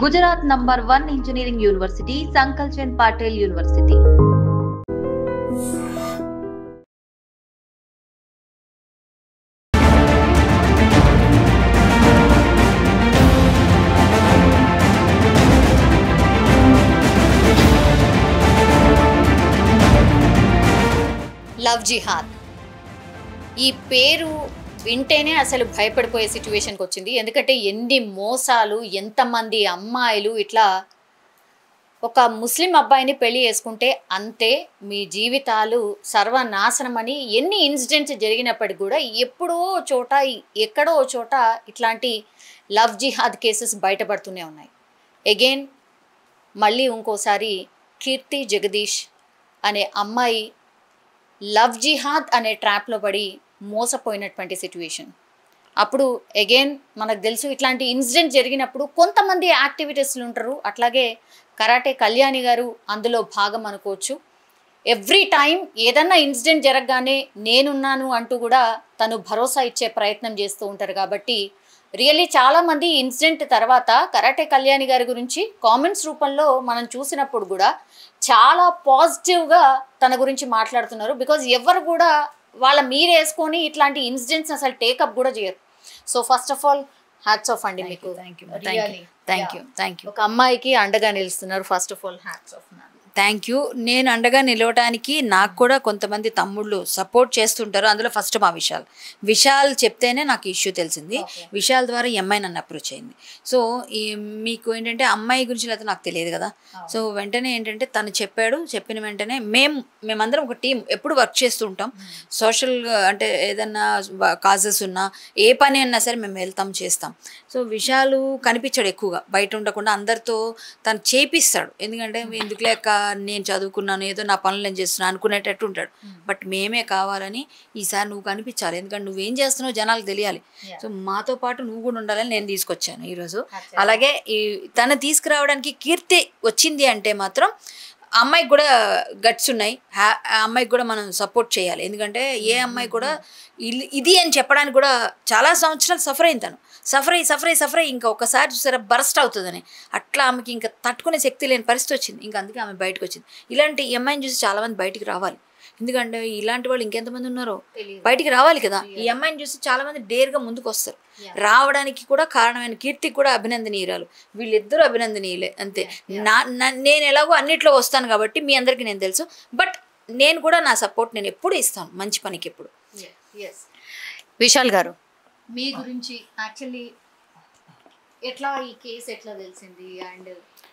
Gujarat #1 Engineering University, Sankalchand Patel University. Love jihad ఈ పేరు వింటేనే అసలు భయపడిపోయే సిచ్యువేషన్కి వచ్చింది. ఎందుకంటే ఎన్ని మోసాలు, ఎంతమంది అమ్మాయిలు ఇట్లా ఒక ముస్లిం అబ్బాయిని పెళ్లి చేసుకుంటే అంతే మీ జీవితాలు సర్వనాశనం అని ఎన్ని ఇన్సిడెంట్స్ జరిగినప్పటికీ కూడా ఎప్పుడో చోట ఎక్కడో చోట ఇట్లాంటి లవ్ జిహాద్ కేసెస్ బయటపడుతూనే ఉన్నాయి. అగైన్ మళ్ళీ ఇంకోసారి కీర్తి జగదీష్ అనే అమ్మాయి లవ్ జిహాద్ అనే ట్రాప్లో పడి మోసపోయినటువంటి సిచ్యువేషన్. అప్పుడు అగైన్ మనకు తెలుసు ఇట్లాంటి ఇన్సిడెంట్ జరిగినప్పుడు కొంతమంది యాక్టివిటీస్లు ఉంటారు. అట్లాగే కరాటే కళ్యాణి గారు అందులో భాగం అనుకోవచ్చు. ఎవ్రీ టైం ఏదన్నా ఇన్సిడెంట్ జరగగానే నేనున్నాను అంటూ కూడా తను భరోసా ఇచ్చే ప్రయత్నం చేస్తూ ఉంటారు. కాబట్టి రియల్లీ చాలామంది ఇన్సిడెంట్ తర్వాత కరాటే కళ్యాణి గారి గురించి కామెంట్స్ రూపంలో మనం చూసినప్పుడు కూడా చాలా పాజిటివ్గా తన గురించి మాట్లాడుతున్నారు. బికాజ్ ఎవరు కూడా వాళ్ళ మీరు వేసుకొని ఇట్లాంటి ఇన్సిడెంట్స్ అసలు టేకప్ కూడా చేయరు. So first of all hats off అండి మీకు. Thank you. ఒక అమ్మాయికి అండగా నిలుస్తున్నారు. First of all hats off. Thank you. నేను అండగా నిలవటానికి నాకు కూడా కొంతమంది తమ్ముళ్ళు సపోర్ట్ చేస్తుంటారు. అందులో ఫస్ట్ మా విశాల్ చెప్తేనే నాకు ఇష్యూ తెలిసింది. విశాల్ ద్వారా ఈ అమ్మాయి నన్ను అప్రోచ్ అయింది. సో మీకు ఏంటంటే అమ్మాయి గురించి అయితే నాకు తెలియదు కదా. సో వెంటనే ఏంటంటే తను చెప్పిన వెంటనే మేమందరం ఒక టీం ఎప్పుడు వర్క్ చేస్తూ ఉంటాం. సోషల్ అంటే ఏదన్నా కాజెస్ ఉన్నా ఏ పని అన్నా సరే మేము వెళ్తాం చేస్తాం. సో విశాలు కనిపించాడు ఎక్కువగా, బయట ఉండకుండా అందరితో తను చేపిస్తాడు. ఎందుకంటే ఎందుకు లేక నేను చదువుకున్నాను, ఏదో నా పనులు నేను చేస్తున్నాను అనుకునేటట్టు ఉంటాడు. బట్ మేమే కావాలని ఈసారి నువ్వు కనిపించాలి, ఎందుకంటే నువ్వేం చేస్తున్నావు జనాలకు తెలియాలి. సో మాతో పాటు నువ్వు కూడా ఉండాలని నేను తీసుకొచ్చాను ఈరోజు. అలాగే తను తీసుకురావడానికి కీర్తి వచ్చింది అంటే మాత్రం అమ్మాయికి కూడా గట్స్ ఉన్నాయి. ఆ అమ్మాయికి కూడా మనం సపోర్ట్ చేయాలి. ఎందుకంటే ఏ అమ్మాయి కూడా ఇది అని చెప్పడానికి కూడా చాలా సంవత్సరాలు సఫర్ అయ్యి ఇంకా ఒకసారి చూసారా బరస్ట్ అవుతుందని అట్లా ఆమెకి ఇంకా తట్టుకునే శక్తి లేని పరిస్థితి వచ్చింది. ఇంకా అందుకే ఆమె బయటకు వచ్చింది. ఇలాంటి అమ్మాయిని చూసి చాలామంది బయటికి రావాలి. ఎందుకంటే ఇలాంటి వాళ్ళు ఇంకెంతమంది ఉన్నారో బయటికి రావాలి కదా. ఈ అమ్మాయిని చూసి చాలామంది డేర్గా ముందుకు వస్తారు. రావడానికి కూడా కారణమైన కీర్తికి కూడా అభినందనీయురాలు. వీళ్ళిద్దరూ అభినందనీయులే అంతే. నేను ఎలాగో అన్నిట్లో వస్తాను కాబట్టి మీ అందరికీ నేను తెలుసు. బట్ నేను కూడా నా సపోర్ట్ నేను ఎప్పుడు ఇస్తాను మంచి పనికి ఎప్పుడు. విశాల్ గారు మీ గురించి యాక్చువల్లీ ఎట్లా ఈ కేసు ఎట్లా తెలిసింది? అండ్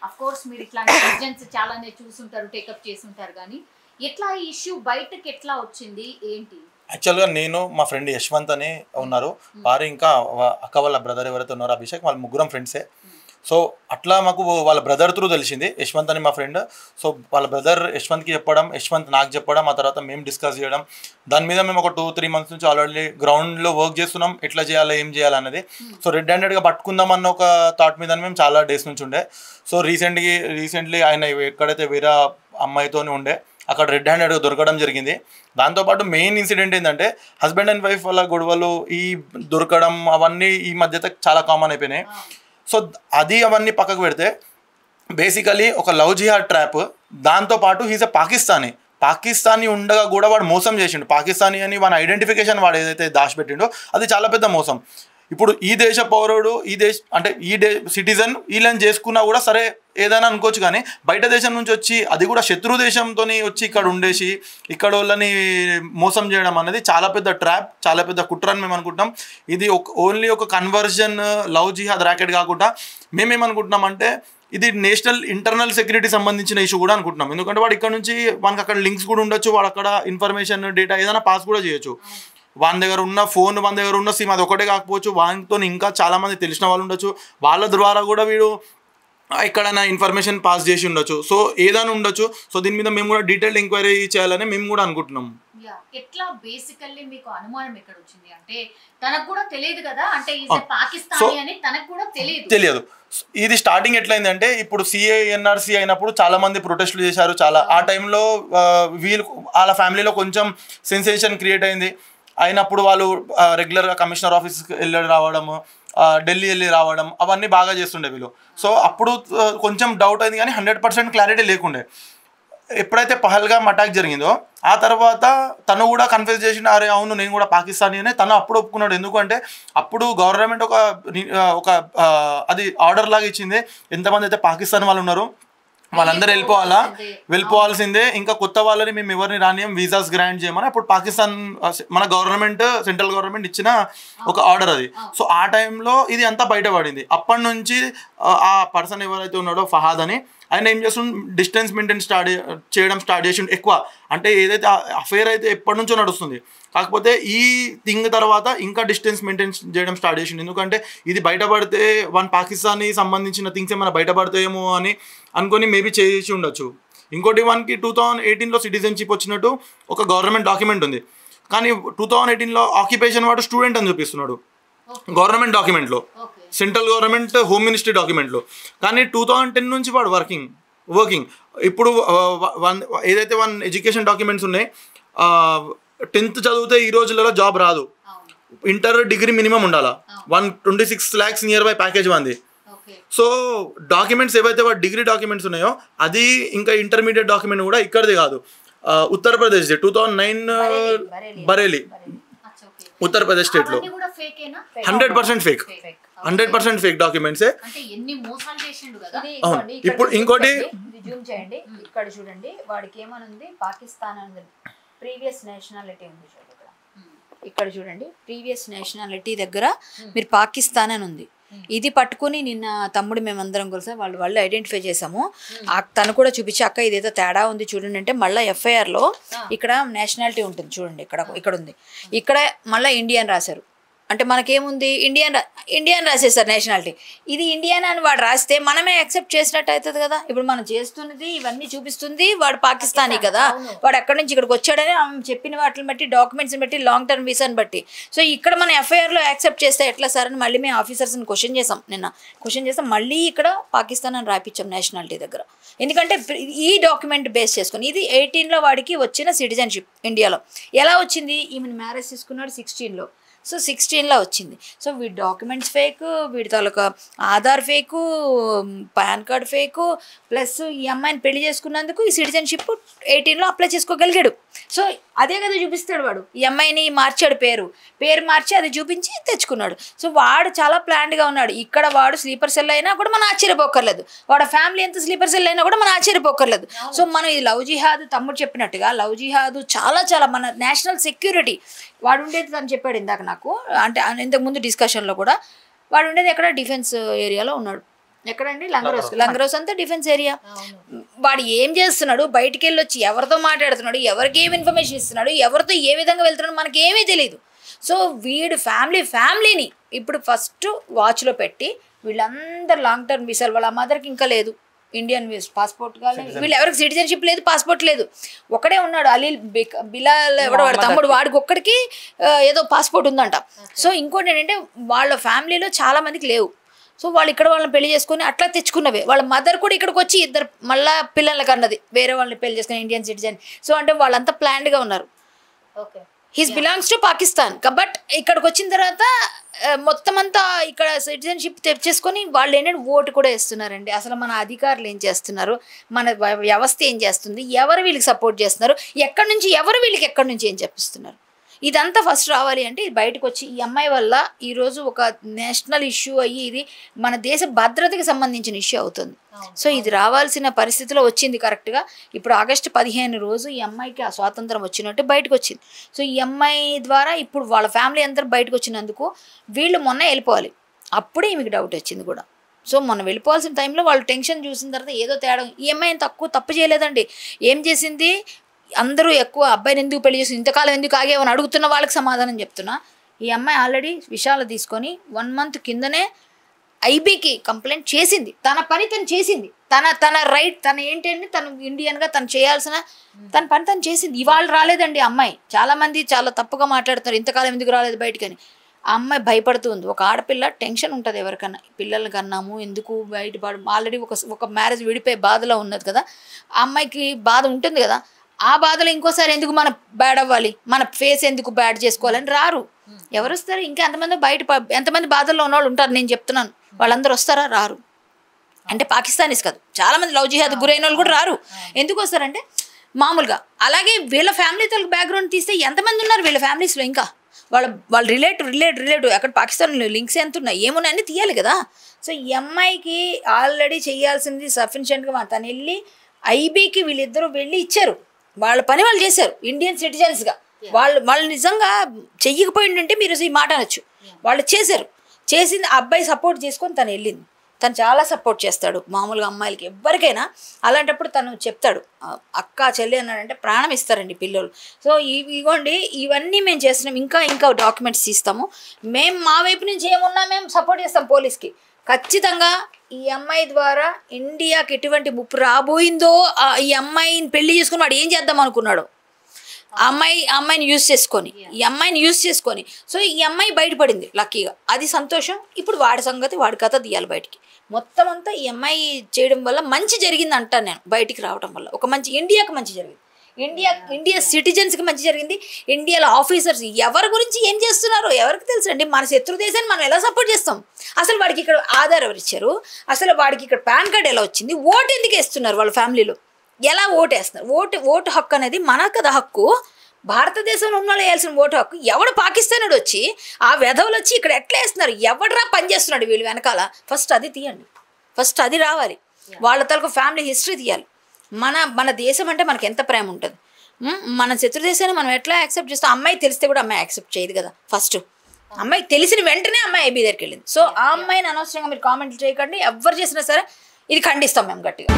అఫ్ కోర్స్ మీరు ఇట్లాంటి ఇన్సిడెంట్స్ చాలానే చూసుంటారు, టేకప్ చేసుంటారు, కానీ ఎట్లా ఈ ఇష్యూ బయటకి ఎట్లా వచ్చింది ఏంటి? యాక్చువల్గా నేను మా ఫ్రెండ్ యశ్వంత్ అని ఉన్నారు, వారు ఇంకా అక్క వాళ్ళ బ్రదర్ ఎవరైతే ఉన్నారో అభిషేక్, వాళ్ళ ముగ్గురం ఫ్రెండ్సే. సో అట్లా మాకు వాళ్ళ బ్రదర్ త్రూ తెలిసింది యశ్వంత్ అని మా ఫ్రెండ్. సో వాళ్ళ బ్రదర్ యశ్వంత్కి చెప్పడం, యశ్వంత్ నాకు చెప్పడం, ఆ తర్వాత మేము డిస్కస్ చేయడం. దాని మీద మేము ఒక 2-3 months నుంచి ఆల్రెడీ గ్రౌండ్లో వర్క్ చేస్తున్నాం, ఎట్లా చేయాలి ఏం చేయాలనేది. సో రెడ్ హ్యాండెడ్గా పట్టుకుందాం అన్న ఒక థాట్ మీద మేము చాలా డేస్ నుంచి ఉండే. సో రీసెంట్లీ ఆయన ఎక్కడైతే వేరే అమ్మాయితో ఉండే అక్కడ రెడ్ హ్యాండెడ్గా దొరకడం జరిగింది. దాంతోపాటు మెయిన్ ఇన్సిడెంట్ ఏంటంటే హస్బెండ్ అండ్ వైఫ్ వాళ్ళ గొడవలు, ఈ దొరకడం అవన్నీ ఈ మధ్య చాలా కామన్ అయిపోయినాయి. సో అవన్నీ పక్కకు పెడితే బేసికలీ ఒక లవ్ జిహాద్ ట్రాప్. దాంతోపాటు హీజ్ ఎ పాకిస్తానీ ఉండగా కూడా వాడు మోసం చేసిండు. పాకిస్తానీ అని వాడి ఐడెంటిఫికేషన్ వాడు ఏదైతే దాచిపెట్టిండో అది చాలా పెద్ద మోసం. ఇప్పుడు ఈ దేశ పౌరుడు, ఈ సిటిజన్ వీళ్ళని చేసుకున్నా కూడా సరే ఏదైనా అనుకోవచ్చు, కానీ బయట దేశం నుంచి వచ్చి అది కూడా శత్రు దేశంతో వచ్చి ఇక్కడ ఉండేసి ఇక్కడ వాళ్ళని మోసం చేయడం అనేది చాలా పెద్ద ట్రాప్, చాలా పెద్ద కుట్ర అని మేము అనుకుంటున్నాం. ఇది ఓన్లీ ఒక కన్వర్జన్ లవ్ జిహాద్ ర్యాకెట్ కాకుండా మేమేమనుకుంటున్నామంటే ఇది నేషనల్ ఇంటర్నల్ సెక్యూరిటీ సంబంధించిన ఇష్యూ కూడా అనుకుంటున్నాం. ఎందుకంటే వాడు ఇక్కడ నుంచి మనకు అక్కడ లింక్స్ కూడా ఉండొచ్చు, వాడు అక్కడ ఇన్ఫర్మేషన్ డేటా ఏదైనా పాస్ కూడా చేయొచ్చు. వాని దగ్గర ఉన్న ఫోన్, వాని దగ్గర ఉన్న సిమ్ అది ఒకటే కాకపోవచ్చు, వానితో ఇంకా చాలామంది తెలిసిన వాళ్ళు ఉండొచ్చు, వాళ్ళ ద్వారా కూడా వీడు ఎక్కడైనా ఇన్ఫర్మేషన్ పాస్ చేసి ఉండొచ్చు. సో ఏదైనా ఉండొచ్చు. సో దీని మీద మేము కూడా డీటెయిల్డ్ ఎంక్వైరీ చేయాలని మేము కూడా అనుకుంటున్నాం. ఎట్లా బేసికల్లీ మీకు అనుమానం ఎక్కడ వచ్చింది అంటే తనకు కూడా తెలియదు కదా, అంటే పాకిస్తానీ అని తనకు కూడా తెలియదు. ఇది స్టార్టింగ్ ఎట్లయిందంటే ఇప్పుడు ఎన్ఆర్సీ అయినప్పుడు చాలా మంది ప్రొటెస్ట్లు చేశారు. చాలా ఆ టైంలో వాళ్ళ ఫ్యామిలీలో కొంచెం సెన్సేషన్ క్రియేట్ అయినప్పుడు వాళ్ళు రెగ్యులర్గా కమిషనర్ ఆఫీస్కి వెళ్ళి రావడము, ఢిల్లీ వెళ్ళి రావడం అవన్నీ బాగా చేస్తుండే వీళ్ళు. సో అప్పుడు కొంచెం డౌట్ అయింది కానీ 100% క్లారిటీ లేకుండే. ఎప్పుడైతే పహల్గామ్ అటాక్ జరిగిందో ఆ తర్వాత తను కూడా కన్ఫ్యూజ్ చేసిన, అరే అవును నేను కూడా పాకిస్తానీ అనే తను అప్పుడు ఒప్పుకున్నాడు. ఎందుకంటే అప్పుడు గవర్నమెంట్ ఒక అది ఆర్డర్ లాగా ఇచ్చింది, ఎంతమంది అయితే పాకిస్తాన్ వాళ్ళు ఉన్నారో వాళ్ళందరూ వెళ్ళిపోవాల్సిందే, ఇంకా కొత్త వాళ్ళని మేము ఎవరిని రానియం, వీసాస్ గ్రాంట్ చేయమని అప్పుడు పాకిస్తాన్ మన గవర్నమెంట్ సెంట్రల్ గవర్నమెంట్ ఇచ్చిన ఒక ఆర్డర్ అది. సో ఆ టైంలో ఇది అంతా బయటపడింది. అప్పటి నుంచి ఆ పర్సన్ ఎవరైతే ఉన్నాడో ఫహాద్ అని, ఆయన ఏం చేస్తుండే డిస్టెన్స్ మెయింటైన్ చేయడం స్టార్ట్ చేసిండు ఎక్కువ. అంటే ఏదైతే అఫేర్ అయితే ఎప్పటి నుంచో నడుస్తుంది, కాకపోతే ఈ థింగ్ తర్వాత ఇంకా డిస్టెన్స్ మెయింటైన్ చేయడం స్టార్ట్ చేసిండు. ఎందుకంటే ఇది బయటపడితే పాకిస్తాన్కి సంబంధించిన థింగ్స్ ఏమైనా బయటపడతాయేమో అని అనుకొని మేబీ చేసి ఉండొచ్చు. ఇంకోటి వానికి 2018లో సిటిజన్షిప్ వచ్చినట్టు ఒక గవర్నమెంట్ డాక్యుమెంట్ ఉంది, కానీ 2018లో ఆక్యుపేషన్ వాడు స్టూడెంట్ అని చూపిస్తున్నాడు గవర్నమెంట్ డాక్యుమెంట్లో, సెంట్రల్ గవర్నమెంట్ హోమ్ మినిస్ట్రీ డాక్యుమెంట్లో. కానీ 2010 నుంచి వాడు వర్కింగ్. ఇప్పుడు ఏదైతే ఎడ్యుకేషన్ డాక్యుమెంట్స్ ఉన్నాయి, 10th చదివితే ఈ రోజులలో జాబ్ రాదు, ఇంటర్ డిగ్రీ మినిమం ఉండాలా, 126 lakhs నియర్ బై ప్యాకేజ్ వంది. సో డాక్యుమెంట్స్ ఏవైతే వాడు డిగ్రీ డాక్యుమెంట్స్ ఉన్నాయో అది ఇంకా ఇంటర్మీడియట్ డాక్యుమెంట్ కూడా ఇక్కడిది కాదు, ఉత్తరప్రదేశ్ 2009 బరేలీ ఉత్తరప్రదేశ్ స్టేట్లో 100% ఫేక్, 100% ఫేక్ డాక్యుమెంట్సే. ఇప్పుడు ఇంకోటి జూమ్ చేయండి, ఇక్కడ చూడండి వాడికి ఏమనుంది, పాకిస్తాన్ అని ప్రీవియస్ నేషనాలిటీ ఉంది చూడండి, ఇక్కడ చూడండి ప్రీవియస్ నేషనాలిటీ దగ్గర మీరు పాకిస్తాన్ అని ఉంది. ఇది పట్టుకుని నిన్న తమ్ముడు మేమందరం కలిసి వాళ్ళు ఐడెంటిఫై చేసాము. తను కూడా చూపించి అక్క ఇదేదో తేడా ఉంది చూడండి అంటే, మళ్ళీ ఎఫ్ఐఆర్లో ఇక్కడ నేషనాలిటీ ఉంటుంది చూడండి, ఇక్కడ ఉంది, ఇక్కడ మళ్ళీ ఇండియన్ రాశారు. అంటే మనకేముంది ఇండియన్ రాసేసారు నేషనాలిటీ, ఇది ఇండియన్ అని వాడు రాస్తే మనమే యాక్సెప్ట్ చేసినట్టు అవుతుంది కదా. ఇప్పుడు మనం చేస్తున్నది ఇవన్నీ చూపిస్తుంది వాడు పాకిస్తానీ కదా, వాడు ఎక్కడి నుంచి ఇక్కడికి వచ్చాడని చెప్పిన వాటిని బట్టి, డాక్యుమెంట్స్ని బట్టి, లాంగ్ టర్మ్ వీసాని బట్టి. సో ఇక్కడ మనం ఎఫ్ఐఆర్లో యాక్సెప్ట్ చేస్తే ఎట్లా సార్ అని మళ్ళీ మేము ఆఫీసర్స్ని క్వశ్చన్ చేస్తాం, మళ్ళీ ఇక్కడ పాకిస్తాన్ అని రాయించాం నేషనాలిటీ దగ్గర. ఎందుకంటే ఈ డాక్యుమెంట్ బేస్ చేసుకుని ఇది 18లో వాడికి వచ్చిన సిటిజన్షిప్ ఇండియాలో. ఎలా వచ్చింది, ఈమెను మ్యారేజ్ చేసుకున్నాడు 16లో, సో 16లో వచ్చింది. సో వీడి డాక్యుమెంట్స్ ఫేక్, వీడి తాలూకా Aadhaar fake, PAN card fake, plus ఈ అమ్మాయిని పెళ్లి చేసుకున్నందుకు ఈ సిటిజన్షిప్ 18లో అప్లై చేసుకోగలిగాడు. సో అదే కదా చూపిస్తాడు వాడు, ఈ అమ్మాయిని మార్చాడు, పేరు మార్చి అది చూపించి తెచ్చుకున్నాడు. సో వాడు చాలా ప్లాన్డ్గా ఉన్నాడు. ఇక్కడ వాడు స్లీపర్ సెల్ అయినా కూడా మనం ఆశ్చర్యపోకర్లేదు, వాడు ఫ్యామిలీ ఎంత స్లీపర్ సెల్ అయినా కూడా మనం ఆశ్చర్యపోకర్లేదు. సో మనం ఇది లవ్ జిహాద్, తమ్ముడు చెప్పినట్టుగా లవ్ జిహాద్ చాలా మన నేషనల్ సెక్యూరిటీ. వాడు ఉండేది తను చెప్పాడు ఇందాక నాకు, అంటే ఇంతకుముందు డిస్కషన్లో కూడా, వాడు ఉండేది ఎక్కడ డిఫెన్స్ ఏరియాలో ఉన్నాడు. ఎక్కడండి, లంగరోస్ అంతా డిఫెన్స్ ఏరియా. వాడు ఏం చేస్తున్నాడు, బయటికి వెళ్ళి వచ్చి ఎవరితో మాట్లాడుతున్నాడు, ఎవరికి ఏమి ఇన్ఫర్మేషన్ ఇస్తున్నాడు, ఎవరితో ఏ విధంగా వెళ్తున్నాడు మనకి ఏమీ తెలియదు. సో వీడు ఫ్యామిలీని ఇప్పుడు ఫస్ట్ వాచ్లో పెట్టి వీళ్ళందరూ లాంగ్ టర్మ్ వీసాలు, వాళ్ళ మదర్కి ఇంకా లేదు ఇండియన్ పాస్పోర్ట్, కానీ వీళ్ళు ఎవరికి సిటిజన్షిప్ లేదు, పాస్పోర్ట్ లేదు, ఒకడే ఉన్నాడు అలీల్ బిలాల్ ఎవడో వాడు తమ్ముడు, వాడికి ఒక్కడికి ఏదో పాస్పోర్ట్ ఉందంట. సో ఇంకోటి ఏంటంటే వాళ్ళ ఫ్యామిలీలో చాలా మందికి లేవు. సో వాళ్ళు ఇక్కడ వాళ్ళని పెళ్లి చేసుకుని అట్లా తెచ్చుకున్నవే. వాళ్ళ మదర్ కూడా ఇక్కడికి వచ్చి ఇద్దరు మళ్ళీ పిల్లలకి అన్నది, వేరే వాళ్ళని పెళ్లి చేసుకుని ఇండియన్ సిటిజన్. సో అంటే వాళ్ళంతా ప్లాన్డ్గా ఉన్నారు. Okay, his belongs to Pakistan. But ఇక్కడికి వచ్చిన తర్వాత మొత్తం అంతా ఇక్కడ సిటిజన్షిప్ తెచ్చేసుకొని వాళ్ళు ఏంటంటే ఓటు కూడా వేస్తున్నారండి. అసలు మన అధికారులు ఏం చేస్తున్నారు, మన వ్యవస్థ ఏం చేస్తుంది, ఎవరు వీళ్ళకి సపోర్ట్ చేస్తున్నారు, ఎక్కడి నుంచి ఎవరు వీళ్ళకి ఎక్కడి నుంచి ఏం చెప్పిస్తున్నారు, ఇదంతా ఫస్ట్ రావాలి అంటే బయటకు వచ్చి ఈ అమ్మాయి వల్ల ఈరోజు ఒక నేషనల్ ఇష్యూ అయ్యి ఇది మన దేశ భద్రతకి సంబంధించిన ఇష్యూ అవుతుంది. సో ఇది రావాల్సిన పరిస్థితిలో వచ్చింది కరెక్ట్గా. ఇప్పుడు ఆగస్టు 15 రోజు ఈ అమ్మాయికి ఆ స్వాతంత్రం వచ్చినట్టు బయటకు వచ్చింది. సో ఈ అమ్మాయి ద్వారా ఇప్పుడు వాళ్ళ ఫ్యామిలీ అందరూ బయటకు వచ్చినందుకు వీళ్ళు మొన్న వెళ్ళిపోవాలి, అప్పుడే ఈమెకి డౌట్ వచ్చింది కూడా. సో మొన్న వెళ్ళిపోవాల్సిన టైంలో వాళ్ళు టెన్షన్ చూసిన తర్వాత ఏదో తేడా. ఈ అమ్మాయి తప్పు చేయలేదండి. ఏం చేసింది, అందరూ ఎక్కువ అబ్బాయిని ఎందుకు పెళ్లి చేసి ఇంతకాలం ఎందుకు ఆగేవని అడుగుతున్న వాళ్ళకి సమాధానం చెప్తున్నా. ఈ అమ్మాయి ఆల్రెడీ విషయాలు తీసుకొని 1 month కిందనే ఐబీకి కంప్లైంట్ చేసింది. తన పని తను చేసింది, తన రైట్ తను ఏంటంటే తను ఇండియన్గా తను చేయాల్సిన తన పని తను చేసింది. ఇవాళ రాలేదండి అమ్మాయి. చాలామంది చాలా తప్పుగా మాట్లాడుతున్నారు, ఇంతకాలం ఎందుకు రాలేదు బయటకని. ఆ అమ్మాయి భయపడుతూ ఉంది. ఒక ఆడపిల్ల టెన్షన్ ఉంటుంది ఎవరికన్నా, పిల్లల్ని కన్నాము ఎందుకు బయటపడు, ఆల్రెడీ ఒక మ్యారేజ్ విడిపోయే బాధలో ఉన్నది కదా, ఆ అమ్మాయికి బాధ ఉంటుంది కదా. ఆ బాధలో ఇంకోసారి ఎందుకు మనం బ్యాడ్ అవ్వాలి, మన ఫేస్ ఎందుకు బ్యాడ్ చేసుకోవాలని రారు. ఎవరు వస్తారు? ఇంకా ఎంతమంది ఎంతమంది బాధల్లో ఉన్నవాళ్ళు ఉంటారు, నేను చెప్తున్నాను. వాళ్ళందరూ వస్తారా? రారు. అంటే పాకిస్తానీస్ కాదు, చాలా మంది లవ్ జిహాద్ గురైన వాళ్ళు కూడా రారు. ఎందుకు వస్తారంటే మామూలుగా. అలాగే వీళ్ళ ఫ్యామిలీ తలకు బ్యాక్గ్రౌండ్ తీస్తే ఎంతమంది ఉన్నారు వీళ్ళ ఫ్యామిలీస్లో, ఇంకా వాళ్ళ రిలేటివ్ అక్కడ పాకిస్తాన్ లింక్స్ ఎంత ఉన్నాయి, ఏమున్నాయని తీయాలి కదా. సో ఈ అమ్మాయికి ఆల్రెడీ చేయాల్సింది సఫిషియెంట్గా తను వెళ్ళి ఐబీకి వీళ్ళిద్దరూ వెళ్ళి ఇచ్చారు, వాళ్ళ పని వాళ్ళు చేశారు ఇండియన్ సిటిజన్స్గా. వాళ్ళు నిజంగా చెయ్యకపోయిందంటే మీరు ఈ మాట అనొచ్చు. వాళ్ళు చేశారు, చేసింది అబ్బాయి సపోర్ట్ చేసుకొని తను వెళ్ళింది. తను చాలా సపోర్ట్ చేస్తాడు మామూలుగా అమ్మాయిలకి ఎవరికైనా. అలాంటప్పుడు తను చెప్తాడు, అక్క చెల్లి అన్నాడంటే ప్రాణం ఇస్తారండి పిల్లలు. సో ఇగోండి ఇవన్నీ మేము చేస్తున్నాం, ఇంకా డాక్యుమెంట్స్ ఇస్తాము, మేము మా వైపు నుంచి ఏమున్నా మేము సపోర్ట్ చేస్తాం పోలీస్కి. ఖచ్చితంగా ఈ అమ్మాయి ద్వారా ఇండియాకి ఎటువంటి ముప్పు రాబోయిందో, ఈ అమ్మాయిని పెళ్లి చేసుకుని వాడు ఏం చేద్దాం అనుకున్నాడు, అమ్మాయిని యూజ్ చేసుకొని సో ఈ అమ్మాయి బయటపడింది లక్కీగా, అది సంతోషం. ఇప్పుడు వాడి సంగతి వాడి కథ తీయాలి బయటికి. మొత్తం అంతా ఈ అమ్మాయి చేయడం వల్ల మంచి జరిగింది అంటాను నేను, బయటికి రావడం వల్ల ఒక మంచి ఇండియాకి మంచి జరిగింది, ఇండియా సిటిజన్స్కి మంచి జరిగింది. ఇండియాలో ఆఫీసర్స్ ఎవరి గురించి ఏం చేస్తున్నారో ఎవరికి తెలుసు అండి. మన శత్రు దేశాన్ని మనం ఎలా సపోర్ట్ చేస్తాం? అసలు వాడికి ఇక్కడ ఆధార్ ఎవరు ఇచ్చారు, అసలు వాడికి ఇక్కడ పాన్ కార్డ్ ఎలా వచ్చింది, ఓటు ఎందుకు వేస్తున్నారు వాళ్ళ ఫ్యామిలీలో, ఎలా ఓటు వేస్తున్నారు? ఓటు హక్కు అనేది మన కదా హక్కు, భారతదేశంలో ఉన్న వాళ్ళు వేయాల్సిన ఓటు హక్కు. ఎవడు పాకిస్తానుడు వచ్చి ఆ వెధవులు వచ్చి ఇక్కడ ఎట్లా వేస్తున్నారు, ఎవడరా పని చేస్తున్నాడు వీళ్ళు వెనకాల? ఫస్ట్ అది తీయండి, ఫస్ట్ అది రావాలి. వాళ్ళ తలకు ఫ్యామిలీ హిస్టరీ తీయాలి. మన దేశం అంటే మనకి ఎంత ప్రేమ ఉంటుంది. మన శత్రు దేశాన్ని మనం ఎట్లా యాక్సెప్ట్ చేస్తాం? అమ్మాయి తెలిస్తే కూడా అమ్మాయి యాక్సెప్ట్ చేయదు కదా. ఫస్ట్ అమ్మాయి తెలిసిన వెంటనే అమ్మాయి ఏబీ దగ్గరికి వెళ్ళింది. సో ఆ అమ్మాయిని అనవసరంగా మీరు కామెంట్లు చేయకండి, ఎవరు చేసినా సరే ఇది ఖండిస్తాం మేము గట్టిగా.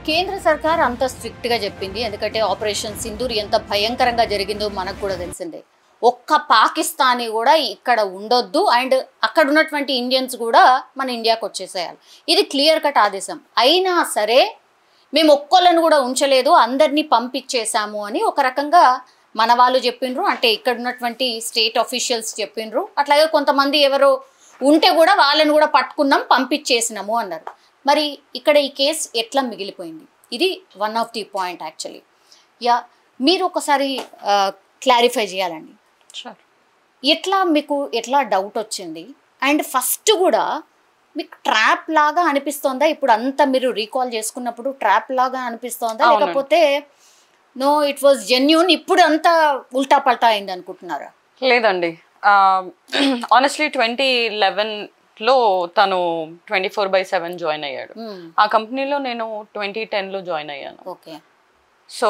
కేంద్ర సర్కార్ అంత స్ట్రిక్ట్గా చెప్పింది, ఎందుకంటే ఆపరేషన్ సింధూర్ ఎంత భయంకరంగా జరిగిందో మనకు కూడా తెలిసిందే. ఒక్క పాకిస్తానీ కూడా ఇక్కడ ఉండొద్దు, అండ్ అక్కడ ఉన్నటువంటి ఇండియన్స్ కూడా మన ఇండియాకి వచ్చేసేయాలి. ఇది క్లియర్ కట్ ఆదేశం. అయినా సరే మేము ఒక్కళ్ళను కూడా ఉంచలేదు, అందరినీ పంపించేసాము అని ఒక రకంగా మన వాళ్ళు చెప్పిండ్రు. అంటే ఇక్కడ ఉన్నటువంటి స్టేట్ ఆఫీషియల్స్ చెప్పిండ్రు. అట్లాగే కొంతమంది ఎవరో ఉంటే కూడా వాళ్ళని కూడా పట్టుకున్నాం, పంపించేసినాము అన్నారు. మరి ఇక్కడ ఈ కేసు ఎట్లా మిగిలిపోయింది? ఇది one of the point actually. మీరు ఒకసారి క్లారిఫై చేయాలండి. మీకు ఎట్లా డౌట్ వచ్చింది? అండ్ ఫస్ట్ కూడా మీకు ట్రాప్ లాగా అనిపిస్తోందా? ఇప్పుడు అంతా మీరు రీకాల్ చేసుకున్నప్పుడు ట్రాప్ లాగా అనిపిస్తోందా, లేకపోతే నో ఇట్ వాజ్ జెన్యూన్, ఇప్పుడు అంతా ఉల్టా పల్టా అయింది అనుకుంటున్నారా? లేదండి, ఆనెస్ట్లీ 2011లో తను 24/7 జాయిన్ అయ్యాడు. ఆ కంపెనీలో నేను 2010లో జాయిన్ అయ్యాను. Okay. So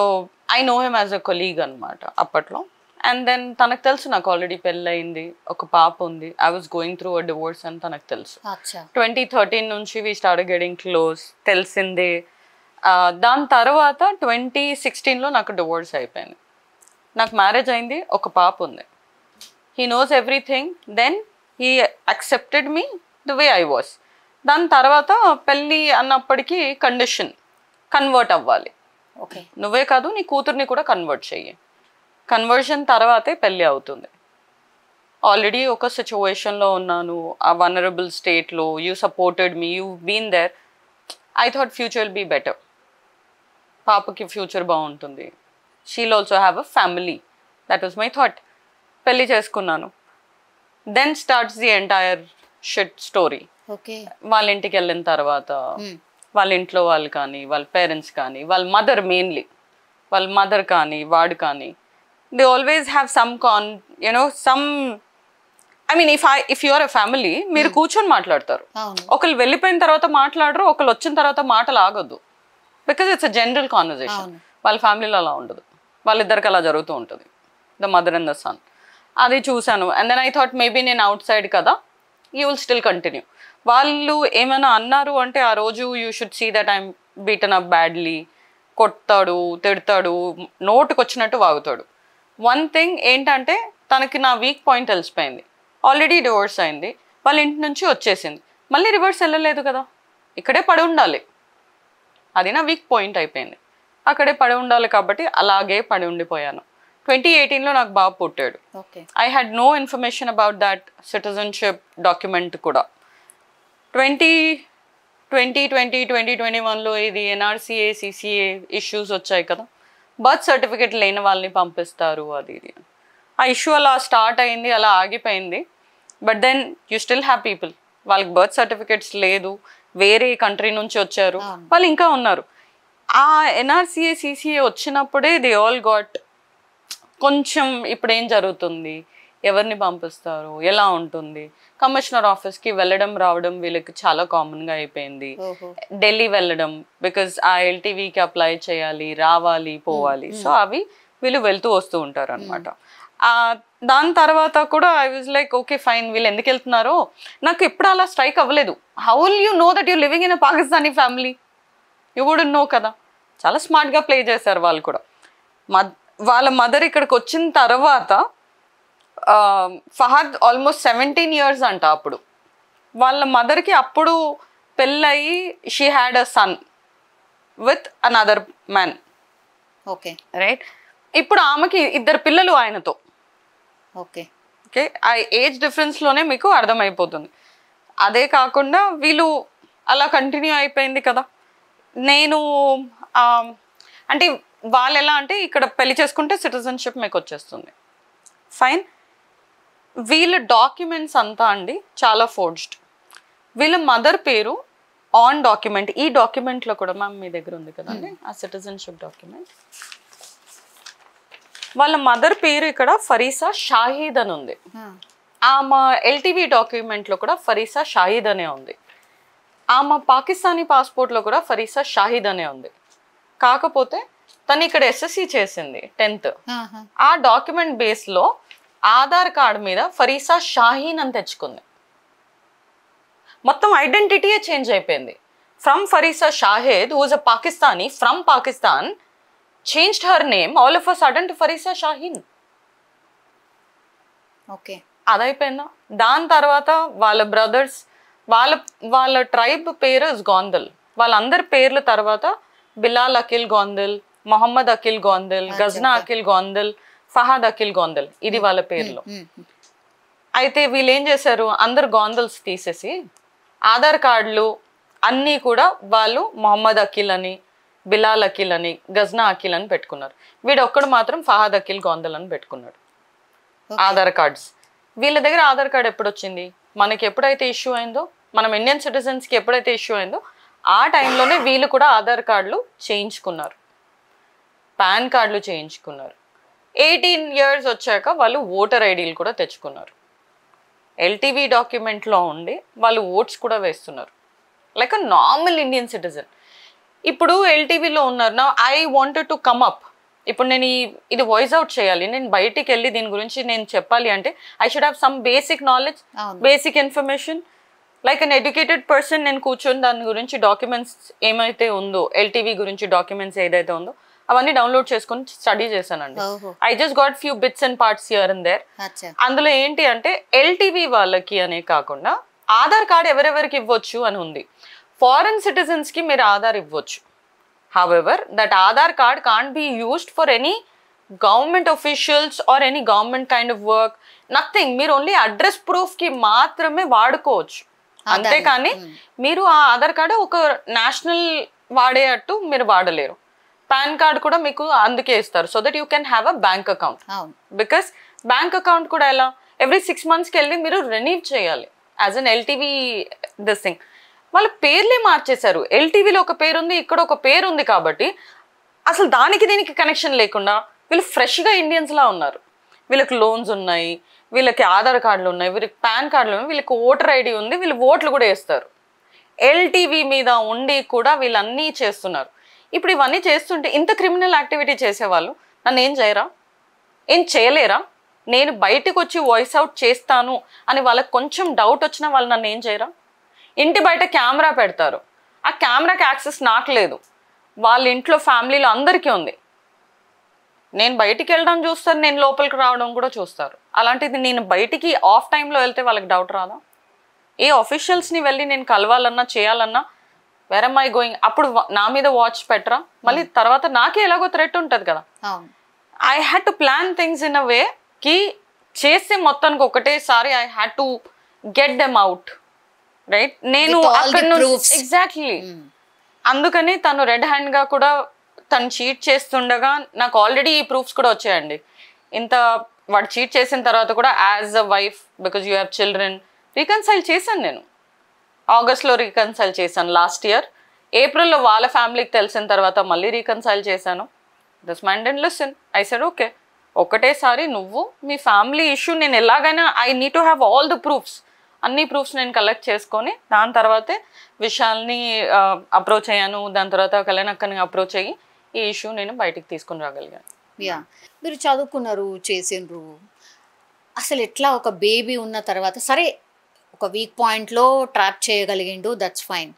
I know him as a colleague అనమాట అప్పట్లో. అండ్ దెన్ తనకు తెలుసు నాకు ఆల్రెడీ పెళ్ళయింది, ఒక పాప ఉంది, I was going through a divorce అని తనకు తెలుసు. 2013 నుంచి వీ స్టార్ట్ గెటింగ్ క్లోజ్, తెలిసిందే. దాని తర్వాత 2016లో నాకు డివోర్స్ అయిపోయింది. నాకు మ్యారేజ్ అయింది, ఒక పాప ఉంది. He knows everything. Then he accepted me the way I was. దాని తర్వాత పెళ్ళి అన్నప్పటికీ కండిషన్, కన్వర్ట్ అవ్వాలి. ఓకే, నువ్వే కాదు నీ కూతుర్ని కూడా కన్వర్ట్ చెయ్యి. కన్వర్షన్ తర్వాతే పెళ్ళి అవుతుంది. ఆల్రెడీ ఒక సిచ్యువేషన్లో ఉన్నాను, ఆ వనరబుల్ స్టేట్లో. You supported me, you been there. I thought future will be better, పాపకి ఫ్యూచర్ బాగుంటుంది, she'll also have a family. That was my thought. పెళ్ళి చేసుకున్నాను. Then starts the entire shit story. Okay. వాళ్ళ ఇంటికి వెళ్ళిన తర్వాత వాళ్ళ ఇంట్లో వాళ్ళు కానీ, వాళ్ళ పేరెంట్స్ కానీ, వాళ్ళ మదర్ మెయిన్లీ, వాళ్ళ మదర్ కానీ వాడు కానీ, they always have some some I mean if you are a family, మీరు కూర్చొని మాట్లాడతారు. ఒకళ్ళు వెళ్ళిపోయిన తర్వాత మాట్లాడరు, ఒకళ్ళు వచ్చిన తర్వాత మాటలు ఆగొద్దు. Because it's a general conversation. వాళ్ళ ఫ్యామిలీలో అలా ఉండదు, వాళ్ళిద్దరికి అలా జరుగుతూ ఉంటుంది, the mother and the son. అది చూశాను. And then I thought maybe నేను అవుట్ సైడ్ కదా, యూ విల్ స్టిల్ కంటిన్యూ. వాళ్ళు ఏమైనా అన్నారు అంటే ఆ రోజు you should see that I'm beaten up badly. కొడతాడు, తిడతాడు, నోటుకు వచ్చినట్టు వాగుతాడు. వన్ థింగ్ ఏంటంటే తనకి నా వీక్ పాయింట్ తెలిసిపోయింది. ఆల్రెడీ డివోర్స్ అయింది, వాళ్ళ ఇంటి నుంచి వచ్చేసింది, మళ్ళీ రివర్స్ వెళ్ళలేదు కదా, ఇక్కడే పడి ఉండాలి. అది నా వీక్ పాయింట్ అయిపోయింది. అక్కడే పడి ఉండాలి కాబట్టి అలాగే పడి ఉండిపోయాను. 2018లో నాకు బాబు పుట్టాడు. I had no information about that citizenship document కూడా. 2021లో ఇది NRCA CCA ఇష్యూస్ వచ్చాయి కదా, బర్త్ సర్టిఫికేట్ లేని వాళ్ళని పంపిస్తారు అది ఇది. ఆ ఇష్యూ అలా స్టార్ట్ అయింది, అలా ఆగిపోయింది. But then you still have people, వాళ్ళకి బర్త్ సర్టిఫికేట్స్ లేదు, వేరే కంట్రీ నుంచి వచ్చారు, వాళ్ళు ఇంకా ఉన్నారు. ఆ NRCA CCA వచ్చినప్పుడే దే ఆల్ గాట్ కొంచెం ఇప్పుడు ఏం జరుగుతుంది, ఎవరిని పంపిస్తారు, ఎలా ఉంటుంది, కమిషనర్ ఆఫీస్కి వెళ్ళడం రావడం వీళ్ళకి చాలా కామన్గా అయిపోయింది. ఢిల్లీ వెళ్ళడం, బికాజ్ ఆ LTVకి అప్లై చేయాలి, రావాలి, పోవాలి. సో అవి వీళ్ళు వెళ్తూ వస్తూ ఉంటారు అనమాట. దాని తర్వాత కూడా I was like okay fine, వీళ్ళు ఎందుకు వెళ్తున్నారో నాకు ఎప్పుడు అలా స్ట్రైక్ అవ్వలేదు. How will you know that you living in a Pakistani family? You wouldn't know కదా. చాలా స్మార్ట్గా ప్లే చేశారు వాళ్ళు కూడా. వాళ్ళ మదర్ ఇక్కడికి వచ్చిన తర్వాత ఫహద్ ఆల్మోస్ట్ 17 years అంట. అప్పుడు వాళ్ళ మదర్కి అప్పుడు పెళ్ళయి she had a son with another man. Okay right. ఇప్పుడు ఆమెకి 2 పిల్లలు ఆయనతో. ఓకే ఓకే, ఆ ఏజ్ డిఫరెన్స్లోనే మీకు అర్థమైపోతుంది. అదే కాకుండా వీళ్ళు అలా కంటిన్యూ అయిపోయింది కదా. నేను అంటే వాళ్ళు ఎలా అంటే ఇక్కడ పెళ్లి చేసుకుంటే సిటిజన్షిప్ మీకు వచ్చేస్తుంది, ఫైన్. వీళ్ళ డాక్యుమెంట్స్ అంతా అండి చాలా ఫోర్జ్డ్. వీళ్ళ మదర్ పేరు ఆన్ డాక్యుమెంట్, ఈ డాక్యుమెంట్లో కూడా మ్యామ్ మీ దగ్గర ఉంది కదండి ఆ సిటిజన్షిప్ డాక్యుమెంట్, వాళ్ళ మదర్ పేరు ఇక్కడ ఫరీసా షాహీద్ అని ఉంది. ఆమె LTV డాక్యుమెంట్లో కూడా ఫరీసా షాహీద్ అనే ఉంది. ఆమె పాకిస్తానీ పాస్పోర్ట్లో కూడా ఫరీసా షాహీద్ అనే ఉంది. కాకపోతే తను ఇక్కడ SSC చేసింది 10th. ఆ డాక్యుమెంట్ బేస్లో ఆధార్ కార్డ్ మీద ఫరీసా షాహీన్ అని తెచ్చుకుంది. మొత్తం ఐడెంటిటీయే చేంజ్ అయిపోయింది. From Farisa Shaheed who is a Pakistani from Pakistan changed her name all of a sudden to Farisa Shaheen. Okay, అదైపోయిందా. దాని తర్వాత వాళ్ళ బ్రదర్స్, వాళ్ళ ట్రైబ్ పేరు ఇస్ గోందల్. వాళ్ళందరి పేర్ల తర్వాత బిలాల్ అఖిల్ గోందల్, మొహమ్మద్ అఖిల్ గోందల్, గజ్నా అఖిల్ గోందల్, ఫహద్ అఖిల్ గోందల్, ఇది వాళ్ళ పేర్లు. అయితే వీళ్ళు ఏం చేశారు, అందరు గోందల్స్ తీసేసి ఆధార్ కార్డులు అన్నీ కూడా వాళ్ళు మొహమ్మద్ అఖిల్ అని, బిలాల్ అఖిల్ అని, గజ్నా అఖిల్ అని పెట్టుకున్నారు. వీడు ఒక్కడు మాత్రం ఫహద్ అఖిల్ గోందల్ అని పెట్టుకున్నాడు ఆధార్ కార్డ్స్. వీళ్ళ దగ్గర ఆధార్ కార్డ్ ఎప్పుడు వచ్చింది, మనకి ఎప్పుడైతే ఇష్యూ అయిందో, మనం ఇండియన్ సిటిజన్స్కి ఎప్పుడైతే ఇష్యూ అయిందో ఆ టైంలోనే వీళ్ళు కూడా ఆధార్ కార్డులు చేయించుకున్నారు, పాన్ కార్డులు చేయించుకున్నారు. 18 years వచ్చాక వాళ్ళు ఓటర్ ఐడీలు కూడా తెచ్చుకున్నారు. LTV డాక్యుమెంట్లో ఉండి వాళ్ళు ఓట్స్ కూడా వేస్తున్నారు like a normal Indian citizen. ఇప్పుడు LTVలో ఉన్నారు. నా I wanted to come up, ఇప్పుడు నేను ఇది వాయిస్ అవుట్ చేయాలి, నేను బయటికి వెళ్ళి దీని గురించి నేను చెప్పాలి అంటే I should have some basic knowledge, basic information. Like an educated person నేను కూర్చొని దాని గురించి డాక్యుమెంట్స్ ఏమైతే ఉందో, LTV గురించి డాక్యుమెంట్స్ ఏదైతే ఉందో అవన్నీ డౌన్లోడ్ చేసుకొని స్టడీ చేశానండి. I just got few bits and parts here and there. అందులో ఏంటి అంటే LTV వాళ్ళకి అనే కాకుండా ఆధార్ కార్డ్ ఎవరెవరికి ఇవ్వచ్చు అని ఉంది. ఫారెన్ సిటిజన్స్కి మీరు ఆధార్ ఇవ్వచ్చు. However that Aadhaar card can't be used for any government officials or any government kind of work, nothing. మీరు ఓన్లీ అడ్రస్ ప్రూఫ్కి మాత్రమే వాడుకోవచ్చు. అంతేకాని మీరు ఆ ఆధార్ కార్డు ఒక నేషనల్ వాడేటట్టు మీరు వాడలేరు. పాన్ కార్డ్ కూడా మీకు అందుకే ఇస్తారు, so that you can have a bank account. Because bank account కూడా ఎలా ఎవ్రీ 6 monthsకి వెళ్ళి మీరు రెన్యూ చేయాలి as an LTV this thing. వాళ్ళ పేర్లే మార్చేశారు. LTVలో ఒక పేరు ఉంది, ఇక్కడ ఒక పేరు ఉంది. కాబట్టి అసలు దానికి దీనికి కనెక్షన్ లేకుండా వీళ్ళు ఫ్రెష్గా ఇండియన్స్లా ఉన్నారు. వీళ్ళకి లోన్స్ ఉన్నాయి, వీళ్ళకి ఆధార్ కార్డులు ఉన్నాయి, వీళ్ళకి పాన్ కార్డులు ఉన్నాయి, వీళ్ళకి ఓటర్ ఐడి ఉంది, వీళ్ళు ఓట్లు కూడా వేస్తారు. LTV మీద ఉండి కూడా వీళ్ళన్నీ చేస్తున్నారు. ఇప్పుడు ఇవన్నీ చేస్తుంటే ఇంత క్రిమినల్ యాక్టివిటీ చేసేవాళ్ళు నన్ను ఏం చేయరా, ఏం చేయలేరా? నేను బయటకు వచ్చి వాయిస్ అవుట్ చేస్తాను అని వాళ్ళకి కొంచెం డౌట్ వచ్చినా వాళ్ళు నన్ను ఏం చేయరా? ఇంటి బయట కెమెరా పెడతారు, ఆ కెమెరాకి యాక్సెస్ నాకు లేదు, వాళ్ళ ఇంట్లో ఫ్యామిలీలో అందరికీ ఉంది. నేను బయటికి వెళ్ళడం చూస్తారు, నేను లోపలికి రావడం కూడా చూస్తారు. అలాంటిది నేను బయటికి ఆఫ్ టైంలో వెళ్తే వాళ్ళకి డౌట్ రాదా? ఏ ఆఫీషియల్స్ని వెళ్ళి నేను కలవాలన్నా చేయాలన్నా వేర్ am I గోయింగ్, అప్పుడు నా మీద వాచ్ పెట్టరా? మళ్ళీ తర్వాత నాకే ఎలాగో థ్రెట్ ఉంటుంది కదా. I had to plan things in a way కి చేస్తే మొత్తానికి ఒకటేసారి I had to get them out. Right. నేను With all అక్కడ the proofs. ఎగ్జాక్ట్లీ అందుకని తను రెడ్ హ్యాండ్ గా కూడా తను చీట్ చేస్తుండగా నాకు ఆల్రెడీ ఈ ప్రూఫ్స్ కూడా వచ్చాయండి. ఇంత వాడు చీట్ చేసిన తర్వాత కూడా as a wife because you have children reconcile చేశాను. నేను ఆగస్ట్లో రీకన్సైల్ చేశాను లాస్ట్ ఇయర్. ఏప్రిల్లో వాళ్ళ ఫ్యామిలీకి తెలిసిన తర్వాత మళ్ళీ రీకన్సైల్ చేశాను. This mind and listen I said okay, ఒకటేసారి నువ్వు మీ ఫ్యామిలీ ఇష్యూ నేను ఎలాగైనా I need to have all the proofs, అన్ని ప్రూఫ్స్ నేను కలెక్ట్ చేసుకొని దాని తర్వాతే విశాల్ని అప్రోచ్ అయ్యాను. దాని తర్వాత కళ్యాణక్కని అప్రోచ్ అయ్యి ఈ ఇష్యూ నేను బయటికి తీసుకుని రాగలిగాను. యా, మీరు చదువుకున్నారు, చేసిండ్రు, అసలు ఎట్లా ఒక బేబీ ఉన్న తర్వాత సరే ఒక వీక్ పాయింట్లో ట్రాప్ చేయగలిగిండు, దట్స్ ఫైన్.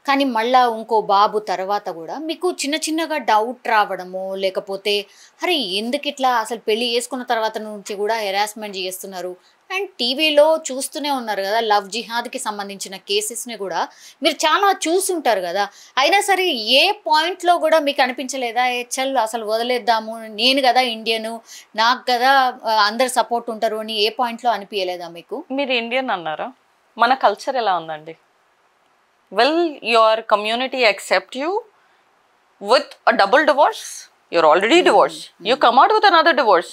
కానీ మళ్ళీ ఇంకో బాబు తర్వాత కూడా మీకు చిన్న చిన్నగా డౌట్ రావడము, లేకపోతే అరే ఎందుకు ఇట్లా అసలు పెళ్ళి చేసుకున్న తర్వాత నుంచి కూడా హెరాస్మెంట్ చేస్తున్నారు. అండ్ టీవీలో చూస్తూనే ఉన్నారు కదా, లవ్ జిహాద్కి సంబంధించిన కేసెస్ని కూడా మీరు చాలా చూసుంటారు కదా. అయినా సరే ఏ పాయింట్లో కూడా మీకు అనిపించలేదా చల్ అసలు వదిలేద్దాము, నేను కదా ఇండియను, నాకు కదా అందరు సపోర్ట్ ఉంటారు అని ఏ పాయింట్లో అనిపించలేదా మీకు? మీరు ఇండియన్ అన్నారా, మన కల్చర్ ఎలా ఉందండి? Will your community accept you with a double divorce? You're already divorced. You come out with another divorce.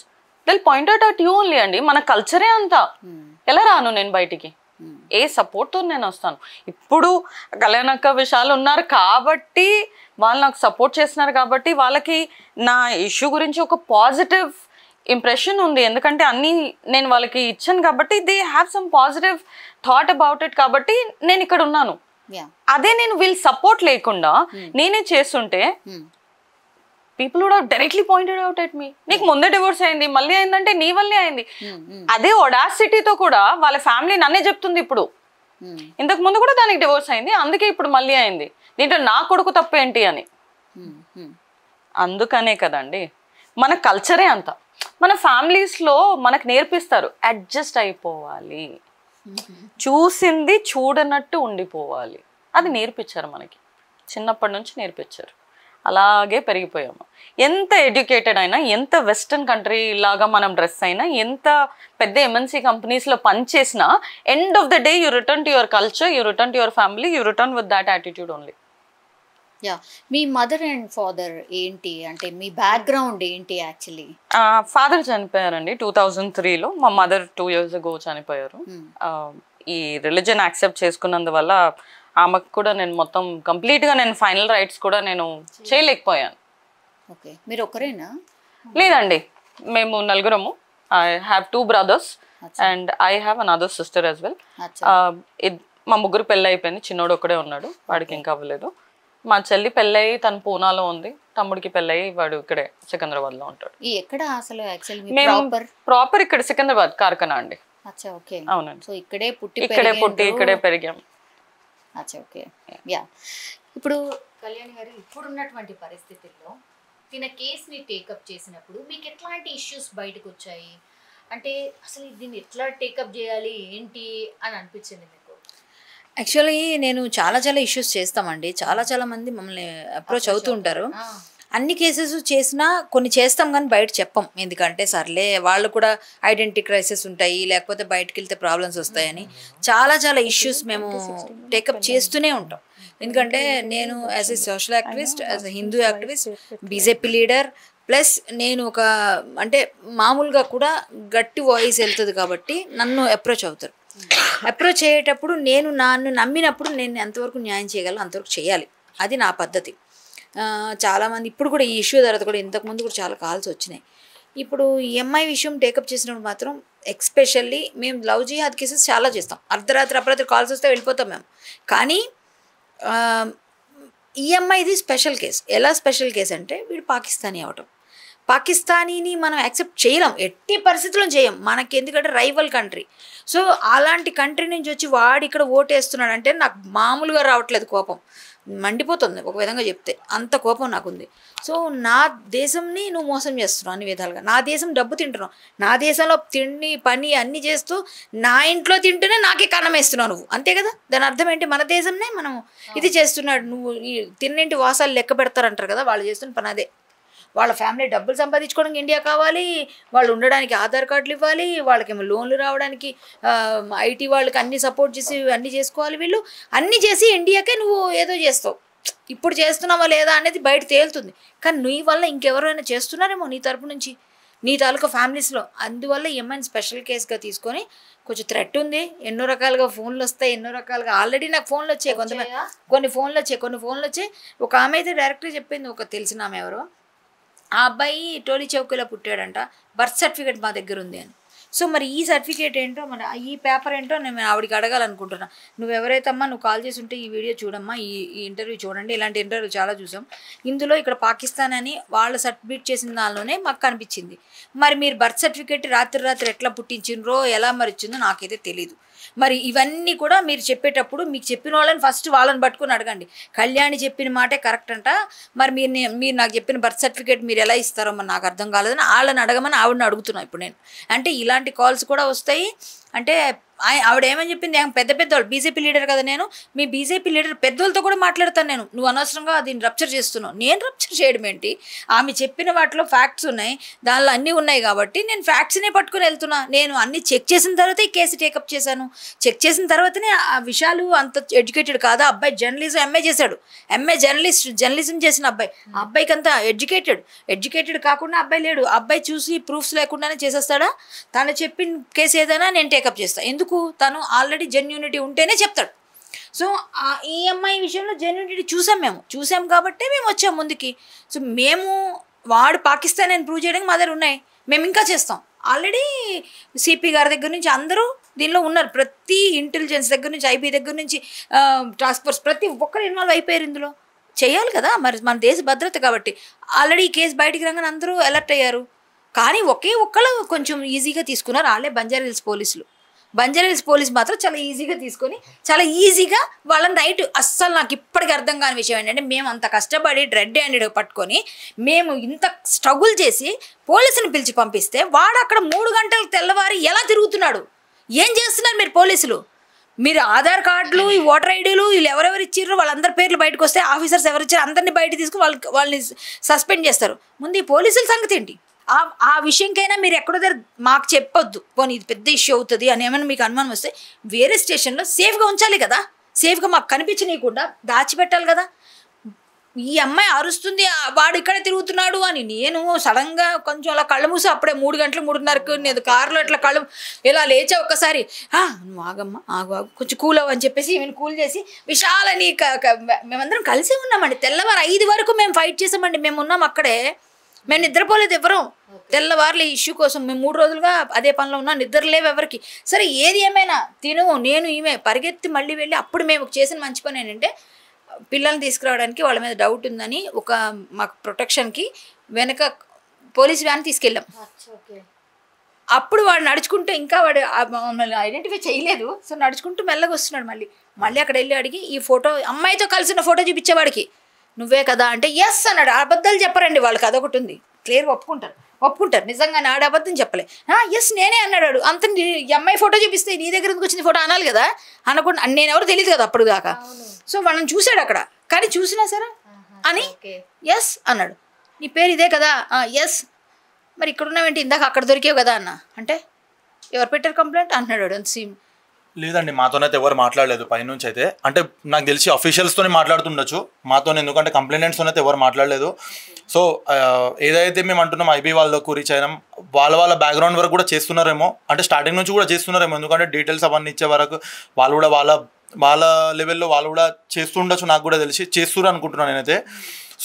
They'll point out at you only అండి. మన కల్చరే అంతా. ఎలా రాను నేను బయటికి? ఏ సపోర్ట్తో నేను వస్తాను? ఇప్పుడు కళ్యాణక్క విషయాలు ఉన్నారు కాబట్టి వాళ్ళు నాకు సపోర్ట్ చేస్తున్నారు కాబట్టి వాళ్ళకి నా ఇష్యూ గురించి ఒక పాజిటివ్ ఇంప్రెషన్ ఉంది. ఎందుకంటే అన్నీ నేను వాళ్ళకి ఇచ్చాను కాబట్టి they have some positive thought about it కాబట్టి నేను ఇక్కడ ఉన్నాను. అదే నేను వీళ్ళ సపోర్ట్ లేకుండా నేనే చేస్తుంటే people would have directly pointed out at me, నీకు ముందే డివోర్స్ అయింది మళ్ళీ అయిందంటే నీ వల్లే అయింది. అదే ఒడాసిటీతో కూడా వాళ్ళ ఫ్యామిలీ నన్నే చెప్తుంది ఇప్పుడు, ఇంతకు ముందు కూడా దానికి డివోర్స్ అయింది అందుకే ఇప్పుడు మళ్ళీ అయింది, దీంట్లో నా కొడుకు తప్పేంటి అని. అందుకనే కదండి మన కల్చరే అంత. మన ఫ్యామిలీస్లో మనకు నేర్పిస్తారు అడ్జస్ట్ అయిపోవాలి, చూసింది చూడనట్టు ఉండిపోవాలి, అది నేర్పించారు మనకి, చిన్నప్పటి నుంచి నేర్పించారు. అలాగే పెరిగిపోయాము. ఎంత ఎడ్యుకేటెడ్ అయినా, ఎంత వెస్టర్న్ కంట్రీ లాగా మనం డ్రెస్ అయినా, ఎంత పెద్ద ఎంఎన్సీ కంపెనీస్లో పనిచేసినా end of the day you return to your culture, you return to your family, you return with that attitude only. Yeah, మీ మదర్ అండ్ ఫాదర్ ఏంటి అంటే మీ బ్యాక్గ్రౌండ్ ఏంటి యాక్చువల్లీ? ఫాదర్ చనిపోయారండి 2003లో, మా మదర్ 2 years ago చనిపోయారు. ఈ రిలీజన్ యాక్సెప్ట్ చేసుకున్నందువల్ల ఆమెకు కూడా నేను మొత్తం కంప్లీట్గా నేను ఫైనల్ రైట్స్ కూడా నేను చేయలేకపోయాను. ఓకే, మీరు ఒకరేనా? లేదండి, మేము నలుగురము. I have 2 brothers and I have another sister as well. మా ముగ్గురు పెళ్ళి అయిపోయింది, చిన్నోడు ఒక్కడే ఉన్నాడు, వాడికి ఇంకా అవ్వలేదు. మా చెల్లి పెళ్ళయి తను పూనాలో ఉంది, తమ్ముడికి పెళ్ళయి వాడు ఇక్కడే సికింద్రాబాద్లో ఉంటాడు. ఎక్కడ అసలు యాక్చువల్లీ మేము ప్రాపర్ ఇక్కడ సికింద్రాబాద్ కార్ఖానా అండి. అచ్చా, ఓకే. అవునండి, సో ఇక్కడే పుట్టి ఇక్కడే పెరిగాం. అచ్చా, ఓకే. యా, ఇప్పుడు కళ్యాణి గారు ఇప్పుడున్నటువంటి పరిస్థితుల్లో తిన కేసుని టేకప్ చేసినప్పుడు మీకు ఎట్లాంటి ఇష్యూస్ బయటకు వచ్చాయి? అంటే అసలు దీన్ని ఎట్లా టేకప్ చేయాలి ఏంటి అని అనిపించింది మీకు? యాక్చువల్లీ నేను చాలా ఇష్యూస్ చేస్తామండి, చాలా మంది మమ్మల్ని అప్రోచ్ అవుతూ ఉంటారు. అన్ని కేసెస్ చేసినా కొన్ని చేస్తాం కానీ బయట చెప్పం, ఎందుకంటే సర్లే వాళ్ళు కూడా ఐడెంటిటీ క్రైసిస్ ఉంటాయి, లేకపోతే బయటకు వెళ్తే ప్రాబ్లమ్స్ వస్తాయని చాలా ఇష్యూస్ మేము టేకప్ చేస్తూనే ఉంటాం. ఎందుకంటే నేను as a social activist, as a Hindu activist, BJP leader, plus నేను ఒక అంటే మామూలుగా కూడా గట్టి వాయిస్ వెళ్తుంది కాబట్టి నన్ను అప్రోచ్ అవుతారు. అప్రోచ్ అయ్యేటప్పుడు నేను నన్ను నమ్మినప్పుడు నేను ఎంతవరకు న్యాయం చేయగలను అంతవరకు చేయాలి, అది నా పద్ధతి. చాలామంది ఇప్పుడు కూడా ఈ ఇష్యూ తర్వాత కూడా ఇంతకుముందు కూడా చాలా కాల్స్ వచ్చినాయి. ఇప్పుడు ఎంఐ విషయం టేకప్ చేసినప్పుడు మాత్రం ఎక్స్పెషల్లీ మేము లవ్ జిహాద్ కేసెస్ చాలా చేస్తాం. అర్ధరాత్రి కాల్స్ వస్తే వెళ్ళిపోతాం మేము. కానీ ఈఎంఐది స్పెషల్ కేసు. ఎలా స్పెషల్ కేసు అంటే వీడు పాకిస్తానీ అవటం, పాకిస్తానీని మనం యాక్సెప్ట్ చేయలేం, ఎట్టి పరిస్థితుల్లో చేయం. మనకి ఎందుకంటే రైవల్ కంట్రీ. సో అలాంటి కంట్రీ నుంచి వచ్చి వాడు ఇక్కడ ఓటేస్తున్నాడు అంటే నాకు మామూలుగా రావట్లేదు, కోపం మండిపోతుంది ఒక విధంగా చెప్తే, అంత కోపం నాకుంది. సో నా దేశంని నువ్వు మోసం చేస్తున్నావు అన్ని విధాలుగా, నా దేశం డబ్బు తింటున్నావు, నా దేశంలో తిండి పని అన్నీ చేస్తూ నా ఇంట్లో తింటూనే నాకే కన్నం వేస్తున్నావు నువ్వు, అంతే కదా. దాని అర్థం ఏంటి, మన దేశంనే మనం ఇది చేస్తున్నాడు, నువ్వు ఈ తిన్నింటి వాసాలు లెక్క పెడతారంటారు కదా, వాళ్ళు చేస్తున్న పని అదే. వాళ్ళ ఫ్యామిలీ డబ్బులు సంపాదించుకోవడానికి ఇండియా కావాలి, వాళ్ళు ఉండడానికి ఆధార్ కార్డులు ఇవ్వాలి, వాళ్ళకేమో లోన్లు రావడానికి ఐటీ వాళ్ళకి అన్ని సపోర్ట్ చేసి అన్నీ చేసుకోవాలి. వీళ్ళు అన్నీ చేసి ఇండియాకే నువ్వు ఏదో చేస్తావు. ఇప్పుడు చేస్తున్నావా లేదా అనేది బయట తేలుతుంది. కానీ నీ వల్ల ఇంకెవరైనా చేస్తున్నారేమో నీ తరపు నుంచి, నీ తాలూకా ఫ్యామిలీస్లో. అందువల్ల ఈఎంఐని స్పెషల్ కేసుగా తీసుకొని కొంచెం థ్రెట్ ఉంది. ఎన్నో రకాలుగా ఫోన్లు వస్తాయి, ఎన్నో రకాలుగా ఆల్రెడీ నాకు ఫోన్లు వచ్చాయి, కొన్ని ఫోన్లు వచ్చాయి. ఒక ఆమె అయితే డైరెక్ట్గా చెప్పింది, ఒక తెలిసిన ఆమె ఎవరో, ఆ అబ్బాయి టోలీ చౌకీలో పుట్టాడంట, బర్త్ సర్టిఫికేట్ మా దగ్గర ఉంది అని. సో మరి ఈ సర్టిఫికేట్ ఏంటో, మన ఈ పేపర్ ఏంటో నేను ఆవిడకి అడగాలనుకుంటున్నా. నువ్వు ఎవరైతే అమ్మా నువ్వు కాల్ చేసి ఉంటే ఈ వీడియో చూడమ్మా, ఈ ఇంటర్వ్యూ చూడండి, ఇలాంటి ఇంటర్వ్యూ చాలా చూసాం. ఇందులో ఇక్కడ పాకిస్తాన్ అని వాళ్ళు సబ్మిట్ చేసిన దానిలోనే మాకు కనిపించింది. మరి మీరు బర్త్ సర్టిఫికేట్ రాత్రి ఎట్లా పుట్టించిండ్రో ఎలా మరి ఇచ్చిందో నాకైతే తెలీదు. మరి ఇవన్నీ కూడా మీరు చెప్పేటప్పుడు మీకు చెప్పిన వాళ్ళని ఫస్ట్ వాళ్ళని పట్టుకుని అడగండి. కళ్యాణి చెప్పిన మాటే కరెక్ట్ అంట, మరి మీరు నాకు చెప్పిన బర్త్ సర్టిఫికేట్ మీరు ఎలా ఇస్తారో మరి నాకు అర్థం కాలేదని వాళ్ళని అడగమని ఆవిడని అడుగుతున్నాను ఇప్పుడు నేను. అంటే ఇలాంటి కాల్స్ కూడా వస్తాయి. అంటే ఆవిడ ఏమని చెప్పింది, పెద్ద వాళ్ళు బీజేపీ లీడర్ కదా నేను, మీ బీజేపీ లీడర్ పెద్దోళ్ళతో కూడా మాట్లాడతాను నేను, నువ్వు అనవసరంగా దీన్ని రప్చర్ చేస్తున్నావు. నేను రప్చర్ చేయడం ఏంటి, ఆమె చెప్పిన వాటిలో ఫ్యాక్ట్స్ ఉన్నాయి, దానిలో అన్నీ ఉన్నాయి కాబట్టి నేను ఫ్యాక్ట్స్నే పట్టుకుని వెళ్తున్నా. నేను అన్నీ చెక్ చేసిన తర్వాత ఈ కేసు టేకప్ చేశాను. చెక్ చేసిన తర్వాతనే ఆ విషయాలు అంత ఎడ్యుకేటెడ్ కాదా, అబ్బాయి జర్నలిజం ఎంఏ చేశాడు, జర్నలిజం చేసిన అబ్బాయి, ఆ అబ్బాయికి అంతా ఎడ్యుకేటెడ్ కాకుండా అబ్బాయి లేడు. అబ్బాయి చూసి ప్రూఫ్స్ లేకుండానే చేసేస్తాడా? తను చెప్పిన కేసు ఏదైనా నేను టేకప్ చేస్తాను. ఎందుకు, తను ఆల్రెడీ జెన్యూనిటీ ఉంటేనే చెప్తాడు. సో ఈ అమ్మాయి విషయంలో జెన్యూనిటీ చూసాం కాబట్టి మేము వచ్చాం ముందుకి. సో మేము వాడు పాకిస్తాన్ అని ప్రూవ్ చేయడానికి మా దగ్గర ఉన్నాయి, మేము ఇంకా చేస్తాం. ఆల్రెడీ సిపి గారి దగ్గర నుంచి అందరూ దీనిలో ఉన్నారు, ప్రతి ఇంటెలిజెన్స్ దగ్గర నుంచి ఐబీ దగ్గర నుంచి టాస్క్ ఫోర్స్ ప్రతి ఒక్కరు ఇన్వాల్వ్ అయిపోయారు. ఇందులో చేయాలి కదా, మరి మన దేశ భద్రత కాబట్టి. ఆల్రెడీ ఈ కేసు బయటికి రాగానే అందరూ అలర్ట్ అయ్యారు. కానీ ఒక్కళ్ళు కొంచెం ఈజీగా తీసుకున్నారు, వాళ్ళే బంజారాహిల్స్ పోలీస్ మాత్రం చాలా ఈజీగా తీసుకొని చాలా ఈజీగా వాళ్ళని నైట్. అస్సలు నాకు ఇప్పటికీ అర్థం కాని విషయం ఏంటంటే, మేము అంత కష్టపడి రెడ్ హ్యాండెడ్ పట్టుకొని మేము ఇంత స్ట్రగుల్ చేసి పోలీసుని పిలిచి పంపిస్తే వాడు అక్కడ 3 గంటలు తెల్లవారి ఎలా తిరుగుతున్నాడు? ఏం చేస్తున్నారు మీరు పోలీసులు? మీరు ఆధార్ కార్డులు, ఈ ఓటర్ ఐడీలు, వీళ్ళు ఎవరెవరు ఇచ్చారో వాళ్ళందరి పేర్లు బయటకు వస్తే ఆఫీసర్స్ ఎవరు ఇచ్చారో అందరినీ బయట తీసుకుని వాళ్ళని సస్పెండ్ చేస్తారు. ముందు ఈ పోలీసుల సంగతి ఏంటి? ఆ విషయంకైనా మీరు ఎక్కడో దగ్గర మాకు చెప్పొద్దు, పోనీ ఇది పెద్ద ఇష్యూ అవుతుంది అని ఏమైనా మీకు అనుమానం వస్తే వేరే స్టేషన్లో సేఫ్గా ఉంచాలి కదా, సేఫ్గా మాకు కనిపించనీయకుండా దాచిపెట్టాలి కదా. ఈ అమ్మాయి అరుస్తుంది వాడు ఇక్కడే తిరుగుతున్నాడు అని, నేను సడన్గా కొంచెం అలా కళ్ళు మూసి అప్పుడే 3 గంటలు 3:30కు నేను కారులో ఇట్లా కళ్ళు ఇలా లేచా ఒక్కసారి, నువ్వు ఆగమ్మా ఆగు కొంచెం కూల్ అవ్వని చెప్పేసి ఈమెను కూల్ చేసి విశాలని మేమందరం కలిసి ఉన్నామండి. తెల్లవారు 5 వరకు మేము ఫైట్ చేసామండి. మేము ఉన్నాం అక్కడే, మేము నిద్రపోలేదు ఎవరం. తెల్లవారులు ఈ ఇష్యూ కోసం మేము 3 రోజులుగా అదే పనిలో ఉన్నాం, నిద్రలేవు ఎవరికి. సరే ఏది ఏమైనా నేను ఈమె పరిగెత్తి మళ్ళీ వెళ్ళి అప్పుడు మేము చేసిన మంచి పని ఏంటంటే, పిల్లల్ని తీసుకురావడానికి వాళ్ళ మీద డౌట్ ఉందని మాకు ప్రొటెక్షన్కి వెనక పోలీస్ వ్యాన్ తీసుకెళ్ళాం. అప్పుడు వాడు నడుచుకుంటూ, ఇంకా వాడు మమ్మల్ని ఐడెంటిఫై చేయలేదు, సో నడుచుకుంటూ మెల్లగా వస్తున్నాడు. మళ్ళీ అక్కడ వెళ్ళి అడిగి ఈ ఫోటో, అమ్మాయితో కలిసిన ఫోటో చూపించేవాడికి, నువ్వే కదా అంటే ఎస్ అన్నాడు. అబద్ధాలు చెప్పరండి వాళ్ళకి, అదొకటి ఉంది. క్లియర్ ఒప్పుకుంటారు నిజంగా ఆడ అబద్ధం చెప్పలే. ఎస్ నేనే అన్నాడు. అంత అమ్మాయి ఫోటో చూపిస్తే నీ దగ్గర వచ్చింది ఫోటో అనాలి కదా, అనకుండా నేను ఎవరు తెలియదు కదా అప్పుడు దాకా. సో వాళ్ళని చూశాడు అక్కడ, కానీ చూసినా సరే అని ఎస్ అన్నాడు. నీ పేరు ఇదే కదా, ఎస్. మరి ఇక్కడ ఉన్నావేంటి, ఇందాక అక్కడ దొరికావు కదా అన్న అంటే, ఎవరు పెట్టారు కంప్లైంట్ అంటున్నాడు. అంత సీమ్ లేదండి, మాతోనైతే ఎవరు మాట్లాడలేదు పైనుంచి అయితే. అంటే నాకు తెలిసి అఫీషియల్స్తోనే మాట్లాడుతుండొచ్చు, మాతో ఎందుకంటే కంప్లైంట్స్తోనే అయితే ఎవరు మాట్లాడలేదు. సో ఏదైతే మేము అంటున్నాం ఐబీ వాళ్ళకు రీచ్ అయినాం, వాళ్ళ బ్యాక్గ్రౌండ్ వరకు కూడా చేస్తున్నారేమో, అంటే స్టార్టింగ్ నుంచి కూడా చేస్తున్నారేమో, ఎందుకంటే డీటెయిల్స్ అవన్నీ ఇచ్చే వరకు వాళ్ళు కూడా వాళ్ళ లెవెల్లో వాళ్ళు కూడా చేస్తుండొచ్చు, నాకు కూడా తెలిసి చేస్తున్నారు అనుకుంటున్నాను నేనైతే.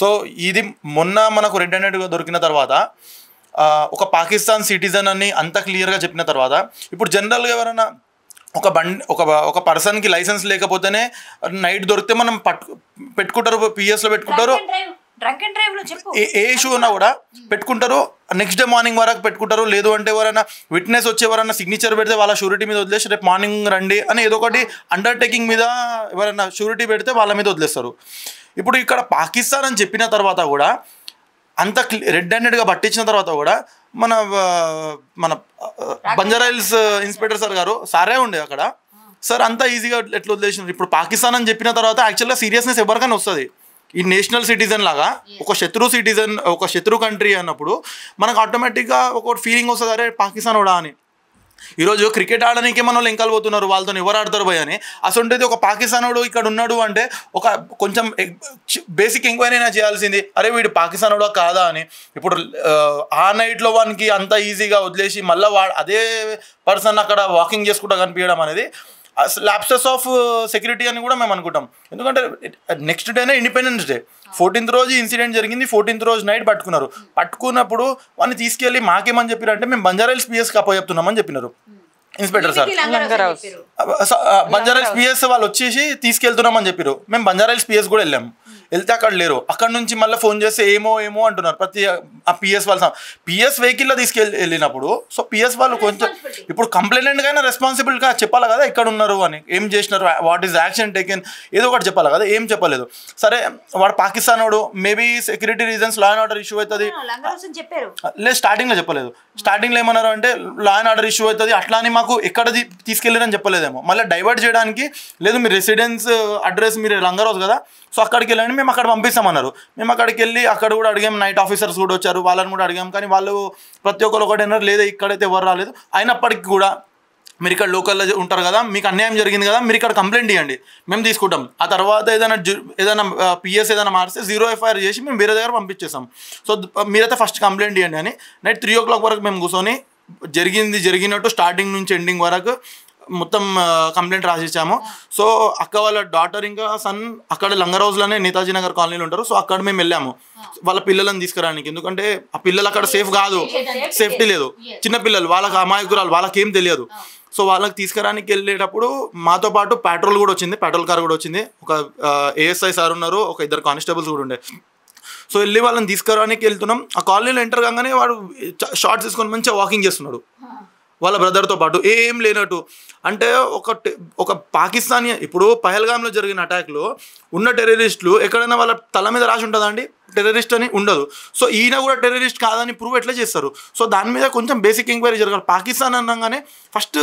సో ఇది మొన్న మనకు రెడ్ హ్యాండెడ్గా దొరికిన తర్వాత ఒక పాకిస్తాన్ సిటిజన్ అని అంత క్లియర్గా చెప్పిన తర్వాత, ఇప్పుడు జనరల్గా ఎవరైనా ఒక పర్సన్కి లైసెన్స్ లేకపోతేనే నైట్ దొరికితే మనం పెట్టుకుంటారు, పిఎస్లో పెట్టుకుంటారు, ఏ ఇష్యూ ఉన్నా కూడా పెట్టుకుంటారు, నెక్స్ట్ డే మార్నింగ్ వరకు పెట్టుకుంటారు. లేదు అంటే ఎవరైనా విట్నెస్ వచ్చి ఎవరైనా సిగ్నేచర్ పెడితే వాళ్ళ షూరిటీ మీద వదిలేసి రేపు మార్నింగ్ రండి అని ఏదో ఒకటి అండర్టేకింగ్ మీద ఎవరైనా షూరిటీ పెడితే వాళ్ళ మీద వదిలేస్తారు. ఇప్పుడు ఇక్కడ పాకిస్తాన్ అని చెప్పిన తర్వాత కూడా, అంత రెడ్ హ్యాండెడ్గా పట్టించిన తర్వాత కూడా మన బంజారాహిల్స్ ఇన్స్పెక్టర్ సార్ గారు సారే ఉండే అక్కడ, సార్ అంతా ఈజీగా ఎట్లా వదిలేసినారు. ఇప్పుడు పాకిస్తాన్ అని చెప్పిన తర్వాత యాక్చువల్గా సీరియస్నెస్ ఎవరికైనా వస్తుంది, ఈ నేషనల్ సిటిజన్ లాగా ఒక శత్రు కంట్రీ అన్నప్పుడు మనకు ఆటోమేటిక్గా ఒక ఫీలింగ్ వస్తుంది, అరే పాకిస్తాన్ కూడా అని. ఈరోజు క్రికెట్ ఆడడానికి మన వాళ్ళు ఎంకాలు పోతున్నారు, వాళ్ళతో ఎవరు ఆడతారు భయ్ అని. అసలు ఒక పాకిస్తానోడు ఇక్కడ ఉన్నాడు అంటే ఒక కొంచెం బేసిక్ ఎంక్వైరీ అయినా చేయాల్సింది, అరే వీడు పాకిస్తానోడా కాదా అని. ఇప్పుడు ఆ నైట్లో వానికి అంత ఈజీగా వదిలేసి మళ్ళీ అదే పర్సన్ అక్కడ వాకింగ్ చేసుకుంటా కనిపించడం అనేది ల్యాప్సెస్ ఆఫ్ సెక్యూరిటీ అని కూడా మేము అనుకుంటాం. ఎందుకంటే నెక్స్ట్ డేనే ఇండిపెండెన్స్ డే, 14th రోజు ఇన్సిడెంట్ జరిగింది, 14th రోజు నైట్ పట్టుకున్నప్పుడు వాడిని తీసుకెళ్ళి మాకేమని చెప్పారు అంటే మేము బంజారాహిల్స్ పిఎస్కి అప్పచెప్తున్నామని చెప్పినారు ఇన్స్పెక్టర్ సార్. బంజారాహిల్స్ పిఎస్ వాళ్ళు వచ్చేసి తీసుకెళ్తున్నామని చెప్పారు. మేము బంజారాహిల్స్ పిఎస్ కూడా వెళ్ళాము, వెళ్తే అక్కడ లేరు. అక్కడ నుంచి మళ్ళీ ఫోన్ చేస్తే ఏమో అంటున్నారు. ప్రతి ఆ పిఎస్ వాళ్ళ పిఎస్ వెహికల్లో వెళ్ళినప్పుడు సో పిఎస్ వాళ్ళు కొంచెం ఇప్పుడు కంప్లైంట్ అయినా రెస్పాన్సిబుల్గా చెప్పాలి కదా ఇక్కడ ఉన్నారు అని, ఏం చేసినారు, వాట్ ఈస్ యాక్షన్ టేకెన్, ఏదో ఒకటి చెప్పాలి కదా, ఏం చెప్పలేదు. సరే వాడు పాకిస్తాన్ వాడు, maybe security reasons law and order issue అవుతుంది లేదు, స్టార్టింగ్లో చెప్పలేదు. స్టార్టింగ్లో ఏమన్నారు అంటే లా అండ్ ఆర్డర్ ఇష్యూ అవుతుంది అట్లా అని మాకు ఎక్కడ తీసుకెళ్ళారని చెప్పలేదేమో. మళ్ళీ డైవర్ట్ చేయడానికి లేదు మీ రెసిడెన్స్ అడ్రస్ మీరు లంగరోజ్ కదా సో అక్కడికి వెళ్ళండి మేము అక్కడ పంపిస్తామన్నారు. మేము అక్కడికి వెళ్ళి అక్కడ కూడా అడిగాం, నైట్ ఆఫీసర్స్ కూడా వచ్చారు, వాళ్ళని కూడా అడిగాం. కానీ వాళ్ళు ప్రతి ఒక్కరు ఒకటి అన్నారు, లేదా ఇక్కడైతే ఎవరు రాలేదు. అయినప్పటికీ కూడా మీరు ఇక్కడ లోకల్లో ఉంటారు కదా, మీకు అన్యాయం జరిగింది కదా, మీరు ఇక్కడ కంప్లైంట్ ఇవ్వండి, మేము తీసుకుంటాం. ఆ తర్వాత ఏదైనా పిఎస్ ఏదైనా మారిస్తే 0 FIR చేసి మేము వేరే దగ్గర పంపించేస్తాం. సో మీరైతే ఫస్ట్ కంప్లైంట్ ఇవ్వండి అని. నైట్ 3 o'clock వరకు మేము కూర్చొని జరిగినట్టు స్టార్టింగ్ నుంచి ఎండింగ్ వరకు మొత్తం కంప్లైంట్ రాసిచ్చాము. సో అక్క వాళ్ళ డాటర్ ఇంకా సన్ అక్కడ లంగరౌజ్లోనే నేతాజీ నగర్ కాలనీలో ఉంటారు. సో అక్కడ మేము వెళ్ళాము వాళ్ళ పిల్లలను తీసుకురానికి. ఎందుకంటే ఆ పిల్లలు అక్కడ సేఫ్ కాదు, సేఫ్టీ లేదు, చిన్న పిల్లలు, వాళ్ళకి అమాయకురాలు, వాళ్ళకి ఏం తెలియదు. సో వాళ్ళకి తీసుకురానికి వెళ్ళేటప్పుడు మాతో పాటు పెట్రోల్ కార్ కూడా వచ్చింది. ఒక ASI సార్ ఉన్నారు, ఒక 2 కానిస్టేబుల్స్ కూడా ఉండే. సో వెళ్ళి వాళ్ళని తీసుకురానికి వెళ్తున్నాం. ఆ కాలనీలో ఎంటర్ కాగానే వాడు షార్ట్స్ తీసుకొని మంచిగా వాకింగ్ చేస్తున్నాడు వాళ్ళ బ్రదర్తో పాటు, ఏం లేనట్టు. అంటే ఒక పాకిస్తానీ ఇప్పుడు పహల్గామ్లో జరిగిన అటాక్లో ఉన్న టెర్రరిస్టులు ఎక్కడైనా వాళ్ళ తల మీద రాసి ఉంటుందా అండి టెర్రరిస్ట్ అని? ఉండదు. సో ఈయన కూడా టెర్రరిస్ట్ కాదని ప్రూవ్ ఎట్లా చేస్తారు? సో దాని మీద కొంచెం బేసిక్ ఎంక్వైరీ జరగాలి. పాకిస్తాన్ అనగానే ఫస్ట్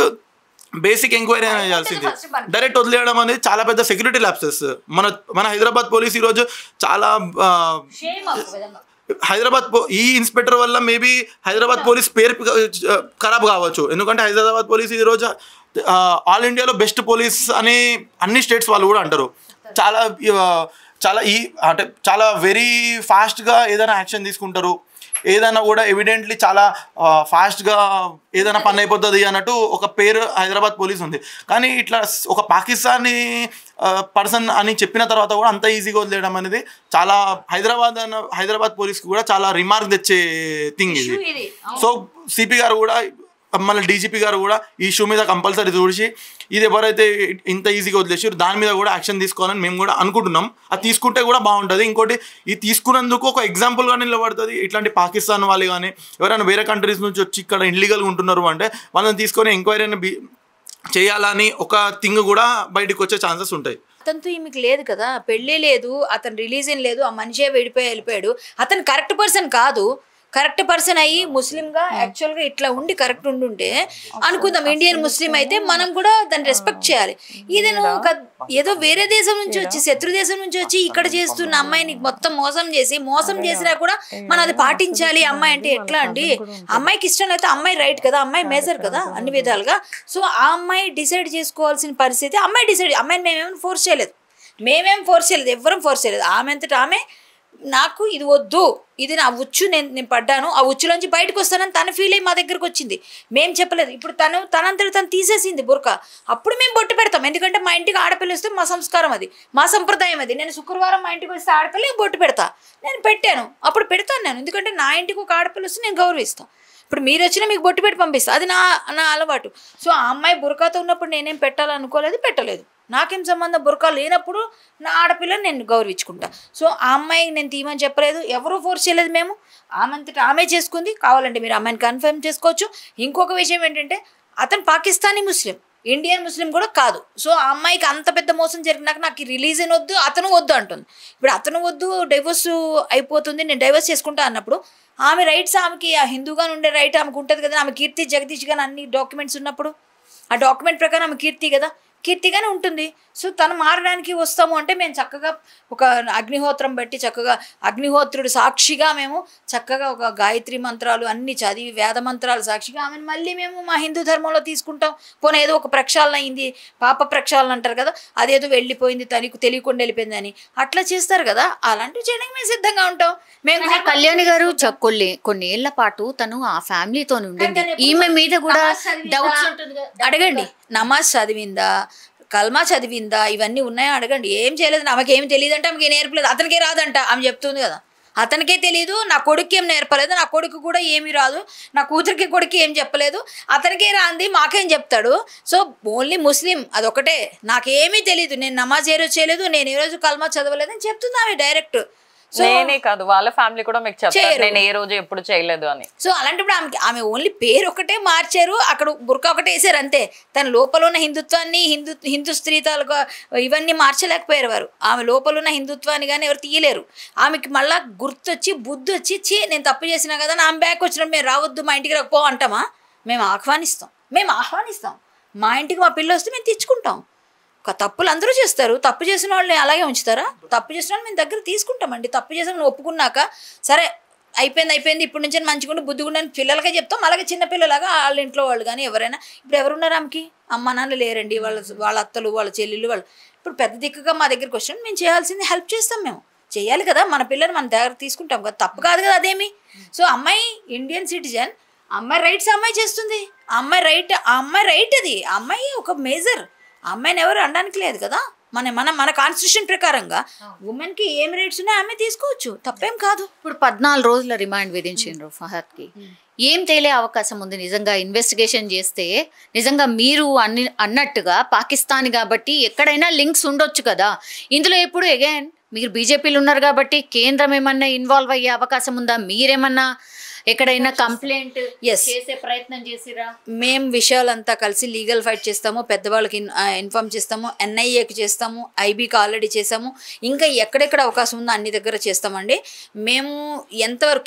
బేసిక్ ఎంక్వైరీ అనేది చేయాల్సింది. డైరెక్ట్ వదిలేయడం అనేది చాలా పెద్ద సెక్యూరిటీ ల్యాప్సెస్. మన హైదరాబాద్ పోలీస్ ఈరోజు చాలా ఈ ఇన్స్పెక్టర్ వల్ల మేబీ హైదరాబాద్ పోలీస్ పేరు ఖరాబ్ కావచ్చు. ఎందుకంటే హైదరాబాద్ పోలీస్ ఈరోజు ఆల్ ఇండియాలో బెస్ట్ పోలీస్ అని అన్ని స్టేట్స్ వాళ్ళు కూడా అంటారు. చాలా వెరీ ఫాస్ట్గా ఏదైనా యాక్షన్ తీసుకుంటారు, ఏదైనా కూడా ఎవిడెంట్లీ చాలా ఫాస్ట్గా ఏదైనా పని అయిపోతుంది అన్నట్టు ఒక పేరు హైదరాబాద్ పోలీస్ ఉంది. కానీ ఇట్లా ఒక పాకిస్తానీ పర్సన్ అని చెప్పిన తర్వాత కూడా అంత ఈజీగా వదిలేయడం అనేది చాలా హైదరాబాద్ పోలీస్కి కూడా చాలా రిమార్క్ తెచ్చే థింగ్ ఇది. సో సిపి గారు కూడా మళ్ళీ డీజీపీ గారు కూడా ఈ ఇష్యూ మీద కంపల్సరీ చూసి ఇది ఎవరైతే ఇంత ఈజీగా వదిలేసారు దాని మీద కూడా యాక్షన్ తీసుకోవాలని మేము కూడా అనుకుంటున్నాం. అది తీసుకుంటే కూడా బాగుంటుంది. ఇంకోటి ఇది తీసుకున్నందుకు ఒక ఎగ్జాంపుల్గా నిలబడుతుంది. ఇట్లాంటి పాకిస్తాన్ వాళ్ళు కానీ ఎవరైనా వేరే కంట్రీస్ నుంచి వచ్చి ఇక్కడ ఇల్లీగల్గా ఉంటున్నారు అంటే వాళ్ళని తీసుకొని ఎంక్వైరీ చేయాలని ఒక థింగ్ కూడా బయటకు వచ్చే ఛాన్సెస్ ఉంటాయి. అతనితో ఈమెకి లేదు కదా, పెళ్ళి లేదు, అతను రిలీజన్ లేదు, ఆ మనిషే వెళ్ళిపోయాడు. అతను కరెక్ట్ పర్సన్ కాదు. కరెక్ట్ పర్సన్ అయ్యి ముస్లింగా యాక్చువల్గా ఇట్లా ఉండి కరెక్ట్ ఉండుంటే అనుకుందాం, ఇండియన్ ముస్లిం అయితే మనం కూడా దాన్ని రెస్పెక్ట్ చేయాలి. ఇది నువ్వు ఏదో వేరే దేశం నుంచి వచ్చి శత్రు దేశం నుంచి వచ్చి ఇక్కడ చేస్తున్న అమ్మాయిని మొత్తం మోసం చేసినా కూడా మనం అది పాటించాలి. అమ్మాయి అంటే ఎట్లా అండి? అమ్మాయికి ఇష్టం అయితే అమ్మాయి రైట్ కదా, అమ్మాయి మేజర్ కదా అన్ని విధాలుగా. సో ఆ అమ్మాయి డిసైడ్ చేసుకోవాల్సిన పరిస్థితి అమ్మాయిని మేమేం ఫోర్స్ చేయలేదు, ఎవ్వరం ఫోర్స్ చేయలేదు. ఆమె అంతటా ఆమె నాకు ఇది వద్దు, ఇది నా ఉచ్చు, నేను పడ్డాను, ఆ ఉచ్చులోంచి బయటకు వస్తానని తను ఫీల్ అయ్యి మా దగ్గరకు వచ్చింది. మేము చెప్పలేదు. ఇప్పుడు తనంతటి తను తీసేసింది బుర్కా. అప్పుడు మేము బొట్టు పెడతాం. ఎందుకంటే మా ఇంటికి ఆడపిల్ల వస్తే మా సంస్కారం అది, మా సంప్రదాయం అది. నేను శుక్రవారం మా ఇంటికి వస్తే ఆడపిల్ల బొట్టు పెడతా. నేను పెట్టాను, అప్పుడు పెడతాను నేను. ఎందుకంటే నా ఇంటికి ఒక ఆడపిల్ల వస్తే నేను గౌరవిస్తాను. ఇప్పుడు మీరు వచ్చినా మీకు బొట్టు పెట్టి పంపిస్తాను, అది నా అలవాటు. సో ఆ అమ్మాయి బుర్కాతో ఉన్నప్పుడు నేనేం పెట్టలేదు. నాకేం సంబంధం? బుర్కా లేనప్పుడు నా ఆడపిల్లని నేను గౌరవించుకుంటా. సో ఆ అమ్మాయి నేను తీయమని చెప్పలేదు, ఎవరూ ఫోర్స్ చేయలేదు. మేము ఆమె ఆమె చేసుకుంది. కావాలంటే మీరు అమ్మాయిని కన్ఫర్మ్ చేసుకోవచ్చు. ఇంకొక విషయం ఏంటంటే అతను పాకిస్తానీ ముస్లిం, ఇండియన్ ముస్లిం కూడా కాదు. సో ఆ అమ్మాయికి అంత పెద్ద మోసం జరిగినాక నాకు రిలీజన్ వద్దు, అతను వద్దు అంటుంది. ఇప్పుడు అతను వద్దు, డైవర్స్ అయిపోతుంది, నేను డైవర్స్ చేసుకుంటా అన్నప్పుడు ఆమె రైట్స్, ఆమెకి ఆ హిందూగా ఉండే రైట్ ఆమెకు ఉంటుంది కదా. ఆమె కీర్తి జగదీష్ గాని అన్ని డాక్యుమెంట్స్ ఉన్నప్పుడు ఆ డాక్యుమెంట్ ప్రకారం ఆమె కీర్తి కదా. కీర్తిగానే ఉంటుంది. సో తను మారడానికి వస్తాము అంటే మేము చక్కగా ఒక అగ్నిహోత్రం పెట్టి చక్కగా అగ్నిహోత్రుడు సాక్షిగా మేము చక్కగా ఒక గాయత్రి మంత్రాలు అన్నీ చదివి వేద మంత్రాలు సాక్షిగా ఆమెను మళ్ళీ మేము మా హిందూ ధర్మంలో తీసుకుంటాం. పోనీ ఏదో ఒక ప్రక్షాళన అయింది, పాప ప్రక్షాళన అంటారు కదా, అదేదో వెళ్ళిపోయింది తనకు తెలియకుండా వెళ్ళిపోయిందని అట్లా చేస్తారు కదా, అలాంటివి చేయడానికి మేము సిద్ధంగా ఉంటాం. మేము కళ్యాణి గారు కొన్నేళ్ల పాటు తను ఆ ఫ్యామిలీతో ఉండింది, ఈమె మీద కూడా డౌట్స్ ఉంటుంది కదా. అడగండి, నమాజ్ చదివిందా, కల్మా చదివిందా, ఇవన్నీ ఉన్నాయా అడగండి. ఏం చేయలేదు, ఆమెకి ఏమి తెలియదు అంటే ఆమెకి నేర్పలేదు, అతనికే రాదంట ఆమె చెప్తుంది కదా, అతనికే తెలియదు, నా కొడుకు ఏం నేర్పలేదు, నా కొడుకు కూడా ఏమీ రాదు, నా కూతురికి కొడుకు ఏం చెప్పలేదు, అతనికే రాంది మాకేం చెప్తాడు. సో ఓన్లీ ముస్లిం అదొకటే, నాకేమీ తెలియదు, నేను నమాజ్ ఏ రోజు చేయలేదు, నేను ఏ రోజు కల్మా చదవలేదు అని చెప్తుంది ఆమె డైరెక్ట్. నేనే కాదు వాళ్ళ ఫ్యామిలీ కూడా మీకు చెప్తారు నేను ఏ రోజు ఎప్పుడు చేయలేదు అని. సో అలాంటప్పుడు ఆమె ఓన్లీ పేరు ఒకటే మార్చారు, అక్కడ బుర్కా ఒకటే వేసారు అంతే. తన లోపల ఉన్న హిందుత్వాన్ని హిందూ స్త్రీతాలుగా ఇవన్నీ మార్చలేకపోయారు వారు. ఆమె లోపల ఉన్న హిందుత్వాన్ని కానీ ఎవరు తీయలేరు. ఆమెకి మళ్ళీ గుర్తొచ్చి బుద్ధి వచ్చి నేను తప్పు చేసినా కదా నా ఆమె బ్యాక్ వచ్చినప్పుడు మేము రావద్దు మా ఇంటికి రాకపో అంటామా? మేము ఆహ్వానిస్తాం. మా ఇంటికి మా పిల్ల వస్తే మేము తెచ్చుకుంటాం. తప్పులు అందరూ చేస్తారు, తప్పు చేసిన వాళ్ళని అలాగే ఉంచుతారా? తప్పు చేసిన వాళ్ళు మేము దగ్గర తీసుకుంటామండి. తప్పు చేసిన ఒప్పుకున్నాక సరే అయిపోయింది ఇప్పటి నుంచి మంచిగా బుద్ధిగుండని పిల్లలకే చెప్తాం. అలాగే చిన్నపిల్లలాగా వాళ్ళ ఇంట్లో వాళ్ళు కానీ ఎవరైనా, ఇప్పుడు ఎవరున్నారు ఆమెకి అమ్మ నాన్న లేరండి, వాళ్ళ అత్తలు వాళ్ళ చెల్లెళ్ళు వాళ్ళు ఇప్పుడు పెద్ద దిక్కుగా మా దగ్గరికి వచ్చినప్పుడు మేము చేయాల్సింది హెల్ప్ చేస్తాం. మేము చేయాలి కదా, మన పిల్లలు మన దగ్గర తీసుకుంటాం కదా, తప్పు కాదు కదా అదేమి. సో అమ్మాయి ఇండియన్ సిటిజన్, అమ్మాయి రైట్స్ అమ్మాయి చేస్తుంది, అమ్మాయి రైట్ అది, అమ్మాయి ఒక మేజర్, అమ్మాయిని ఎవరు అనడానికి లేదు కదా. మన కాన్స్టిట్యూషన్ ప్రకారంగా ఉమెన్ కి ఏం రైట్స్ ఉన్నాయో ఆమె తీసుకోవచ్చు, తప్పేం కాదు. ఇప్పుడు 14 రోజుల రిమాండ్ విధించారు ఫహద్ కి, ఏం తేలే అవకాశం ఉంది? నిజంగా ఇన్వెస్టిగేషన్ చేస్తే నిజంగా మీరు అన్నట్టుగా పాకిస్తాన్ కాబట్టి ఎక్కడైనా లింక్స్ ఉండొచ్చు కదా. ఇందులో ఎప్పుడు అగైన్ మీరు బీజేపీలు ఉన్నారు కాబట్టి కేంద్రం ఏమన్నా ఇన్వాల్వ్ అయ్యే అవకాశం ఉందా? మీరేమన్నా ఎక్కడైనా కంప్లైంట్ చేసే ప్రయత్నం చేసిరా? మేము విషయాలంతా కలిసి లీగల్ ఫైట్ చేస్తాము, పెద్దవాళ్ళకి ఇన్ఫార్మ్ చేస్తాము, ఎన్ఐఏకి చేస్తాము, ఐబీకి ఆల్రెడీ చేసాము, ఇంకా ఎక్కడెక్కడ అవకాశం ఉందో అన్ని దగ్గర చేస్తామండి. మేము ఎంతవరకు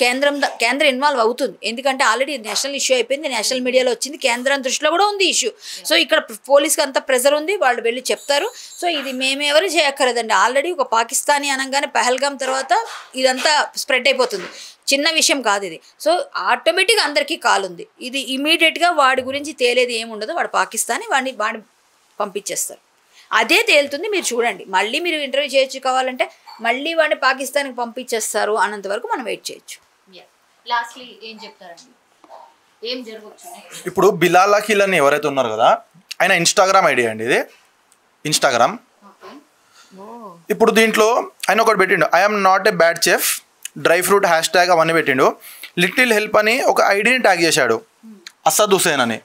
కేంద్రం ఇన్వాల్వ్ అవుతుంది, ఎందుకంటే ఆల్రెడీ నేషనల్ ఇష్యూ అయిపోయింది, నేషనల్ మీడియాలో వచ్చింది, కేంద్రం దృష్టిలో కూడా ఉంది ఇష్యూ. సో ఇక్కడ పోలీస్కి అంత ప్రెజర్ ఉంది, వాళ్ళు వెళ్ళి చెప్తారు. సో ఇది మేమెవరు చేయక్కర్లేదండి. ఆల్రెడీ ఒక పాకిస్తానీ అనగానే పహల్గామ్ తర్వాత ఇదంతా స్ప్రెడ్ అయిపోతుంది, చిన్న విషయం కాదు ఇది. సో ఆటోమేటిక్గా అందరికీ కాల్ ఉంది, ఇది ఇమీడియట్గా వాడి గురించి తేలేది ఏముండదు, వాడు పాకిస్తానీ వాడిని పంపించేస్తారు, అదే తేలుతుంది. మీరు చూడండి, మళ్ళీ మీరు ఇంటర్వ్యూ చేయొచ్చు కావాలంటే, మళ్ళీ వాడిని పాకిస్తాన్కి పంపించేస్తారు అన్నంత వరకు మనం వెయిట్ చేయొచ్చు. లాస్ట్లీ ఏం చెప్తారండి, ఏం జరగవచ్చు? ఇప్పుడు బిలాల్ అఖిల్ అని ఎవరైతే ఉన్నారు కదా, ఆయన ఇన్స్టాగ్రామ్ ఐడి అండి ఇది, ఇన్స్టాగ్రామ్. ఇప్పుడు దీంట్లో ఆయన ఒకటి పెట్టిండు, I'm not a bad chef, dry fruit hash tag అవన్నీ పెట్టిండు. లిటిల్ హెల్ప్ అని ఒక ఐడిని ట్యాగ్ చేశాడు, అసద్ హుసేన్ అని.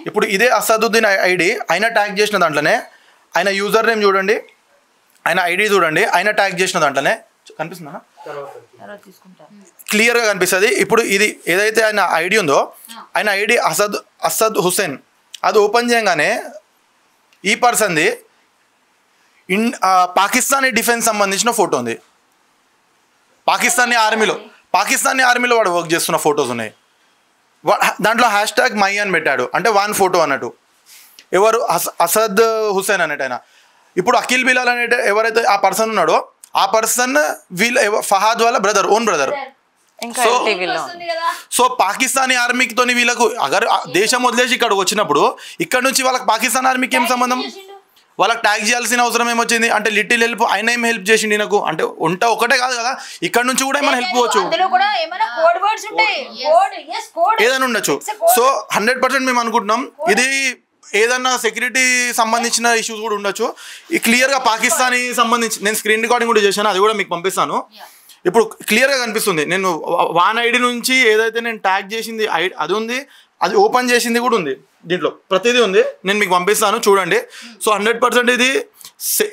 ఇప్పుడు ఇదే అసదుద్దీన్ ఐడి ఆయన ట్యాగ్ చేసిన దాంట్లోనే, ఆయన యూజర్ నేమ్ చూడండి, ఆయన ఐడి చూడండి, ఆయన ట్యాగ్ చేసిన దాంట్లోనే కనిపిస్తుందా, క్లియర్గా కనిపిస్తుంది. ఇప్పుడు ఇది ఏదైతే ఆయన ఐడి ఉందో, ఆయన ఐడి అసద్ హుసేన్, అది ఓపెన్ చేయగానే ఈ పర్సన్ది పాకిస్తానీ డిఫెన్స్ సంబంధించిన ఫోటో ఉంది. పాకిస్తానీ ఆర్మీలో వాడు వర్క్ చేస్తున్న ఫొటోస్ ఉన్నాయి. దాంట్లో హ్యాష్ ట్యాగ్ మై అని పెట్టాడు, అంటే 1 ఫోటో అన్నట్టు. ఎవరు? అసద్ హుసేన్ అనేట ఆయన. ఇప్పుడు అఖిల్ బిలాల్ అనే ఎవరైతే ఆ పర్సన్ ఉన్నాడో, ఆ పర్సన్ ఫహాద్ వాళ్ళ ఓన్ బ్రదర్. సో పాకిస్తానీ ఆర్మీతో వీళ్ళకు అగర్ దేశం వదిలేసి ఇక్కడికి వచ్చినప్పుడు, ఇక్కడ నుంచి వాళ్ళకి పాకిస్తాన్ ఆర్మీకి ఏం సంబంధం? వాళ్ళకి ట్యాగ్ చేయాల్సిన అవసరం ఏమొచ్చింది అంటే, లిటిల్ హెల్ప్ ఆయన ఏం హెల్ప్ చేసింది నాకు అంటే, వంట ఒకటే కాదు కదా, ఇక్కడ నుంచి కూడా ఏమైనా హెల్ప్ పోవచ్చు, ఏదైనా ఉండొచ్చు. సో 100% మేము అనుకుంటున్నాం ఇది ఏదన్నా సెక్యూరిటీ సంబంధించిన ఇష్యూస్ కూడా ఉండొచ్చు. ఈ క్లియర్గా పాకిస్తానీ సంబంధించి నేను స్క్రీన్ రికార్డింగ్ కూడా చేశాను, అది కూడా మీకు పంపిస్తాను. ఇప్పుడు క్లియర్గా కనిపిస్తుంది, నేను వాన్ ఐడి నుంచి ఏదైతే నేను ట్యాగ్ చేసింది అది ఉంది, అది ఓపెన్ చేసింది కూడా ఉంది, దీంట్లో ప్రతిదీ ఉంది, నేను మీకు పంపిస్తాను చూడండి. సో 100% ఇది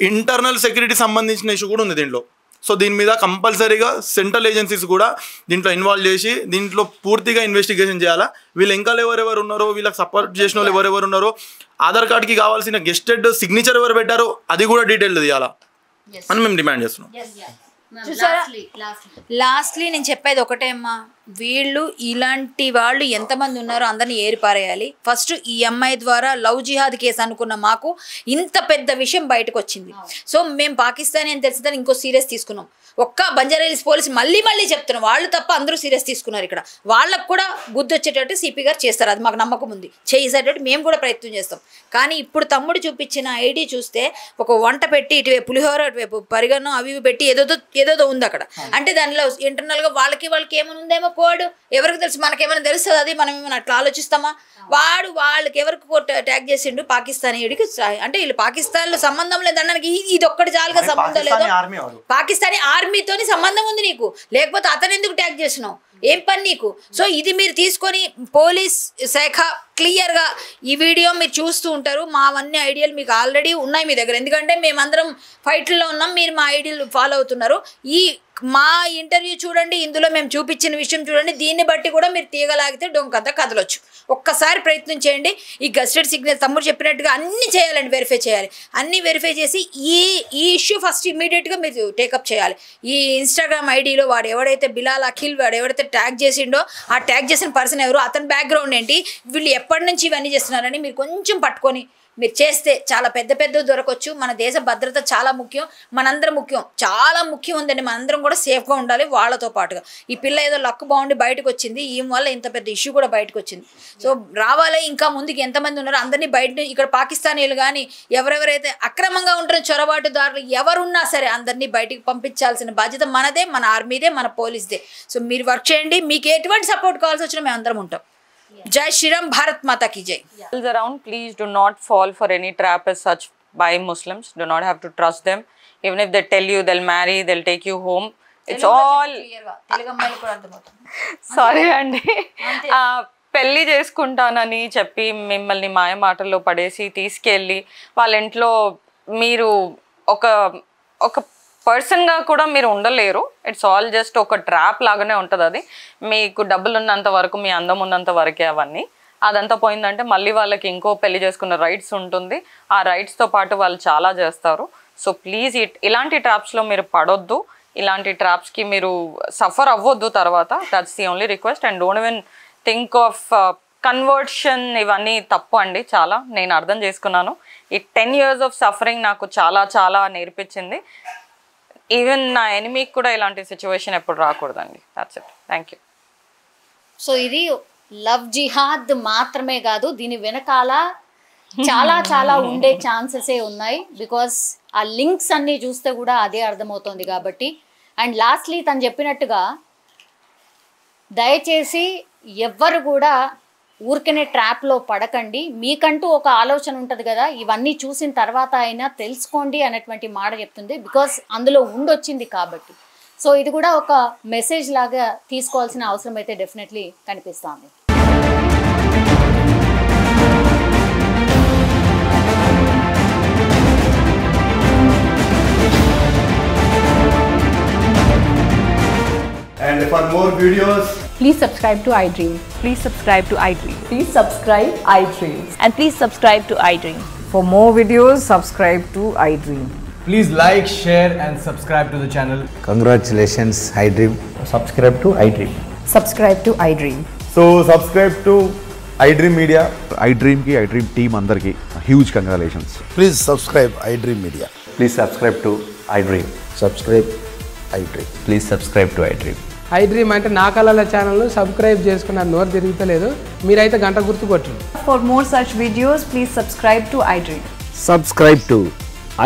ఇంటర్నల్ సెక్యూరిటీ సంబంధించిన ఇష్యూ కూడా ఉంది దీంట్లో. సో దీని మీద కంపల్సరీగా సెంట్రల్ ఏజెన్సీస్ కూడా దీంట్లో ఇన్వాల్వ్ చేసి దీంట్లో పూర్తిగా ఇన్వెస్టిగేషన్ చేయాలా. వీళ్ళు ఇంకా ఎవరెవరు ఉన్నారో, వీళ్ళకి సపోర్ట్ చేసిన వాళ్ళు ఎవరెవరు ఉన్నారో, ఆధార్ కార్డ్కి కావాల్సిన గెస్టెడ్ సిగ్నేచర్ ఎవరు పెట్టారో అది కూడా డీటెయిల్ తీయాలా అని మేము డిమాండ్ చేస్తున్నాం. లాస్ట్లీ నేను చెప్పేది ఒకటే అమ్మా, వీళ్ళు ఇలాంటి వాళ్ళు ఎంతమంది ఉన్నారో అందరినీ ఏరిపారేయాలి. ఫస్ట్ ఈ అమ్మాయి ద్వారా లవ్ జిహాద్ కేసు అనుకున్న మాకు ఇంత పెద్ద విషయం బయటకు వచ్చింది. సో మేము పాకిస్తానీ అని తెలిసిందని ఇంకో సీరియస్ తీసుకున్నాం. ఒక్క బంజారాహిల్స్ పోలీసు మళ్ళీ చెప్తున్నాం, వాళ్ళు తప్ప అందరూ సీరియస్ తీసుకున్నారు. ఇక్కడ వాళ్ళకు కూడా బుద్ధి వచ్చేటట్టు సిపి గారు చేస్తారు, అది మాకు నమ్మకం ఉంది. చేసేటట్టు మేము కూడా ప్రయత్నం చేస్తాం. కానీ ఇప్పుడు తమ్ముడు చూపించిన ఐడి చూస్తే ఒక వంట పెట్టి ఇటువైపు పులిహోర, అటువైపు పరిగణం అవి పెట్టి ఏదో ఉంది అక్కడ. అంటే దానిలో ఇంటర్నల్గా వాళ్ళకి ఏమైనా ఉందేమో కోడ్, ఎవరికి తెలుసు? మనకేమైనా తెలుస్తుంది అది? మనం ఏమైనా అట్లా ఆలోచిస్తామా? వాళ్ళకి ఎవరికి ట్యాగ్ చేసిండు పాకిస్తానీయుడికి. అంటే వీళ్ళు పాకిస్తాన్లో సంబంధం లేదనడానికి ఇది ఒక్కటి చాలుగా సంబంధం లేదు. పాకిస్తానీ ఆర్మీతోని సంబంధం ఉంది నీకు, లేకపోతే అతను ఎందుకు ట్యాగ్ చేసినావు? ఏం పని నీకు? సో ఇది మీరు తీసుకొని పోలీస్ శాఖ క్లియర్గా ఈ వీడియో మీరు చూస్తూ ఉంటారు. మావన్నీ ఐడియాలు మీకు ఆల్రెడీ ఉన్నాయి మీ దగ్గర, ఎందుకంటే మేమందరం ఫైట్లో ఉన్నాం, మీరు మా ఐడియాలు ఫాలో అవుతున్నారు. ఈ మా ఇంటర్వ్యూ చూడండి, ఇందులో మేము చూపించిన విషయం చూడండి, దీన్ని బట్టి కూడా మీరు తీగలాగితే డొంకంతా కదలొచ్చు. ఒక్కసారి ప్రయత్నం చేయండి. ఈ గస్టెడ్ సిగ్నల్ తమ్ముడు చెప్పినట్టుగా అన్నీ చేయాలండి, వెరిఫై చేయాలి. అన్నీ వెరిఫై చేసి ఈ ఇష్యూ ఫస్ట్ ఇమీడియట్గా మీరు టేకప్ చేయాలి. ఈ ఇన్స్టాగ్రామ్ ఐడిలో వాడు ఎవడైతే బిలాల్ అఖిల్ వాడు ఎవడైతే ట్యాగ్ చేసిండో, ఆ ట్యాగ్ చేసిన పర్సన్ ఎవరు, అతని బ్యాక్గ్రౌండ్ ఏంటి, వీళ్ళు ఎప్పటి నుంచి ఇవన్నీ చేస్తున్నారని మీరు కొంచెం పట్టుకొని మీరు చేస్తే చాలా పెద్ద దొరకవచ్చు. మన దేశ భద్రత చాలా ముఖ్యం, మనందరం ముఖ్యం, చాలా ముఖ్యం ఉందండి. మనందరం కూడా సేఫ్గా ఉండాలి వాళ్ళతో పాటుగా. ఈ పిల్ల ఏదో లక్ బాగుండి బయటకు వచ్చింది, ఈ వల్ల ఇంత పెద్ద ఇష్యూ కూడా బయటకు వచ్చింది. సో రావాలి, ఇంకా ముందుకు ఎంతమంది ఉన్నారో అందరినీ బయట, ఇక్కడ పాకిస్తానీలు కానీ ఎవరెవరైతే అక్రమంగా ఉంటారో చొరబాటుదారులు ఎవరున్నా సరే అందరినీ బయటికి పంపించాల్సిన బాధ్యత మనదే, మన ఆర్మీదే, మన పోలీస్దే. సో మీరు వర్క్ చేయండి, మీకు ఎటువంటి సపోర్ట్ కావాల్సి వచ్చినా మేము అందరం ఉంటాం. Jai Shri Ram, Bharat Mata ki jai. Around, please do not fall for any trap as such by Muslims. Do not have to trust them. Even if they tell you they'll marry, they'll take you home. It's all... Sorry అండి, పెళ్ళి చేసుకుంటానని చెప్పి మిమ్మల్ని మాయ మాటల్లో పడేసి తీసుకెళ్ళి వాళ్ళ ఇంట్లో మీరు ఒక పర్సన్గా కూడా మీరు ఉండలేరు. ఇట్స్ ఆల్ జస్ట్ ఒక ట్రాప్ లాగానే ఉంటుంది. అది మీకు డబ్బులు ఉన్నంత వరకు, మీ అందం ఉన్నంత వరకే అవన్నీ. అదంతా పోయిందంటే మళ్ళీ వాళ్ళకి ఇంకో పెళ్లి చేసుకున్న రైట్స్ ఉంటుంది. ఆ రైట్స్తో పాటు వాళ్ళు చాలా చేస్తారు. సో ప్లీజ్ ఇలాంటి ట్రాప్స్లో మీరు పడొద్దు, ఇలాంటి ట్రాప్స్కి మీరు సఫర్ అవ్వద్దు తర్వాత. That's the only request. And don't even think of conversion. ఇవన్నీ తప్పు అండి, చాలా. నేను అర్థం చేసుకున్నాను. ఈ 10 years ఆఫ్ సఫరింగ్ నాకు చాలా నేర్పించింది. ఈవెన్ నా ఎనిమీకి కూడా ఇలాంటి సిచ్యువేషన్ ఎప్పుడు రాకూడదండి. That's it. Thank you. So ఇది లవ్ జిహాద్ మాత్రమే కాదు, దీని వెనకాల చాలా ఉండే ఛాన్సెసే ఉన్నాయి. బికాస్ ఆ లింక్స్ అన్నీ చూస్తే కూడా అదే అర్థమవుతుంది కాబట్టి. అండ్ లాస్ట్లీ తను చెప్పినట్టుగా దయచేసి ఎవ్వరు కూడా ఊరికనే ట్రాప్లో పడకండి. మీకంటూ ఒక ఆలోచన ఉంటుంది కదా, ఇవన్నీ చూసిన తర్వాత అయినా తెలుసుకోండి అనేటువంటి మాట చెప్తుంది. బికాస్ అందులో ఉండొచ్చింది కాబట్టి. సో ఇది కూడా ఒక మెసేజ్ లాగా తీసుకోవాల్సిన అవసరం అయితే డెఫినెట్లీ కనిపిస్తుంది. And for more videos, please subscribe to iDream. Please subscribe to iDream. Please subscribe iDream. And please subscribe to iDream. For more videos, subscribe to iDream. please like, share and subscribe to the channel. Congratulations, iDream. Subscribe to iDream. Subscribe to iDream. So subscribe to iDream Media. iDream ki iDream team अंदर की huge congratulations. Please subscribe iDream Media. Please subscribe to iDream. Subscribe iDream. Please subscribe to iDream. iDream అంటే నా కళల channel subscribe చేసుకున్న నోరు తిరుగుతలేదు, మీరైతే గంట గుర్తు కొట్టండి. For more such videos, please subscribe to iDream. Subscribe to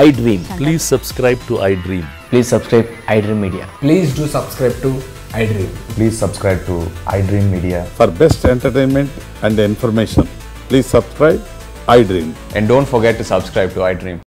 iDream. Please subscribe to iDream. Please subscribe iDream Media. Please do subscribe to iDream. Please subscribe to iDream Media. For best entertainment and information, please subscribe iDream. And don't forget to subscribe to iDream.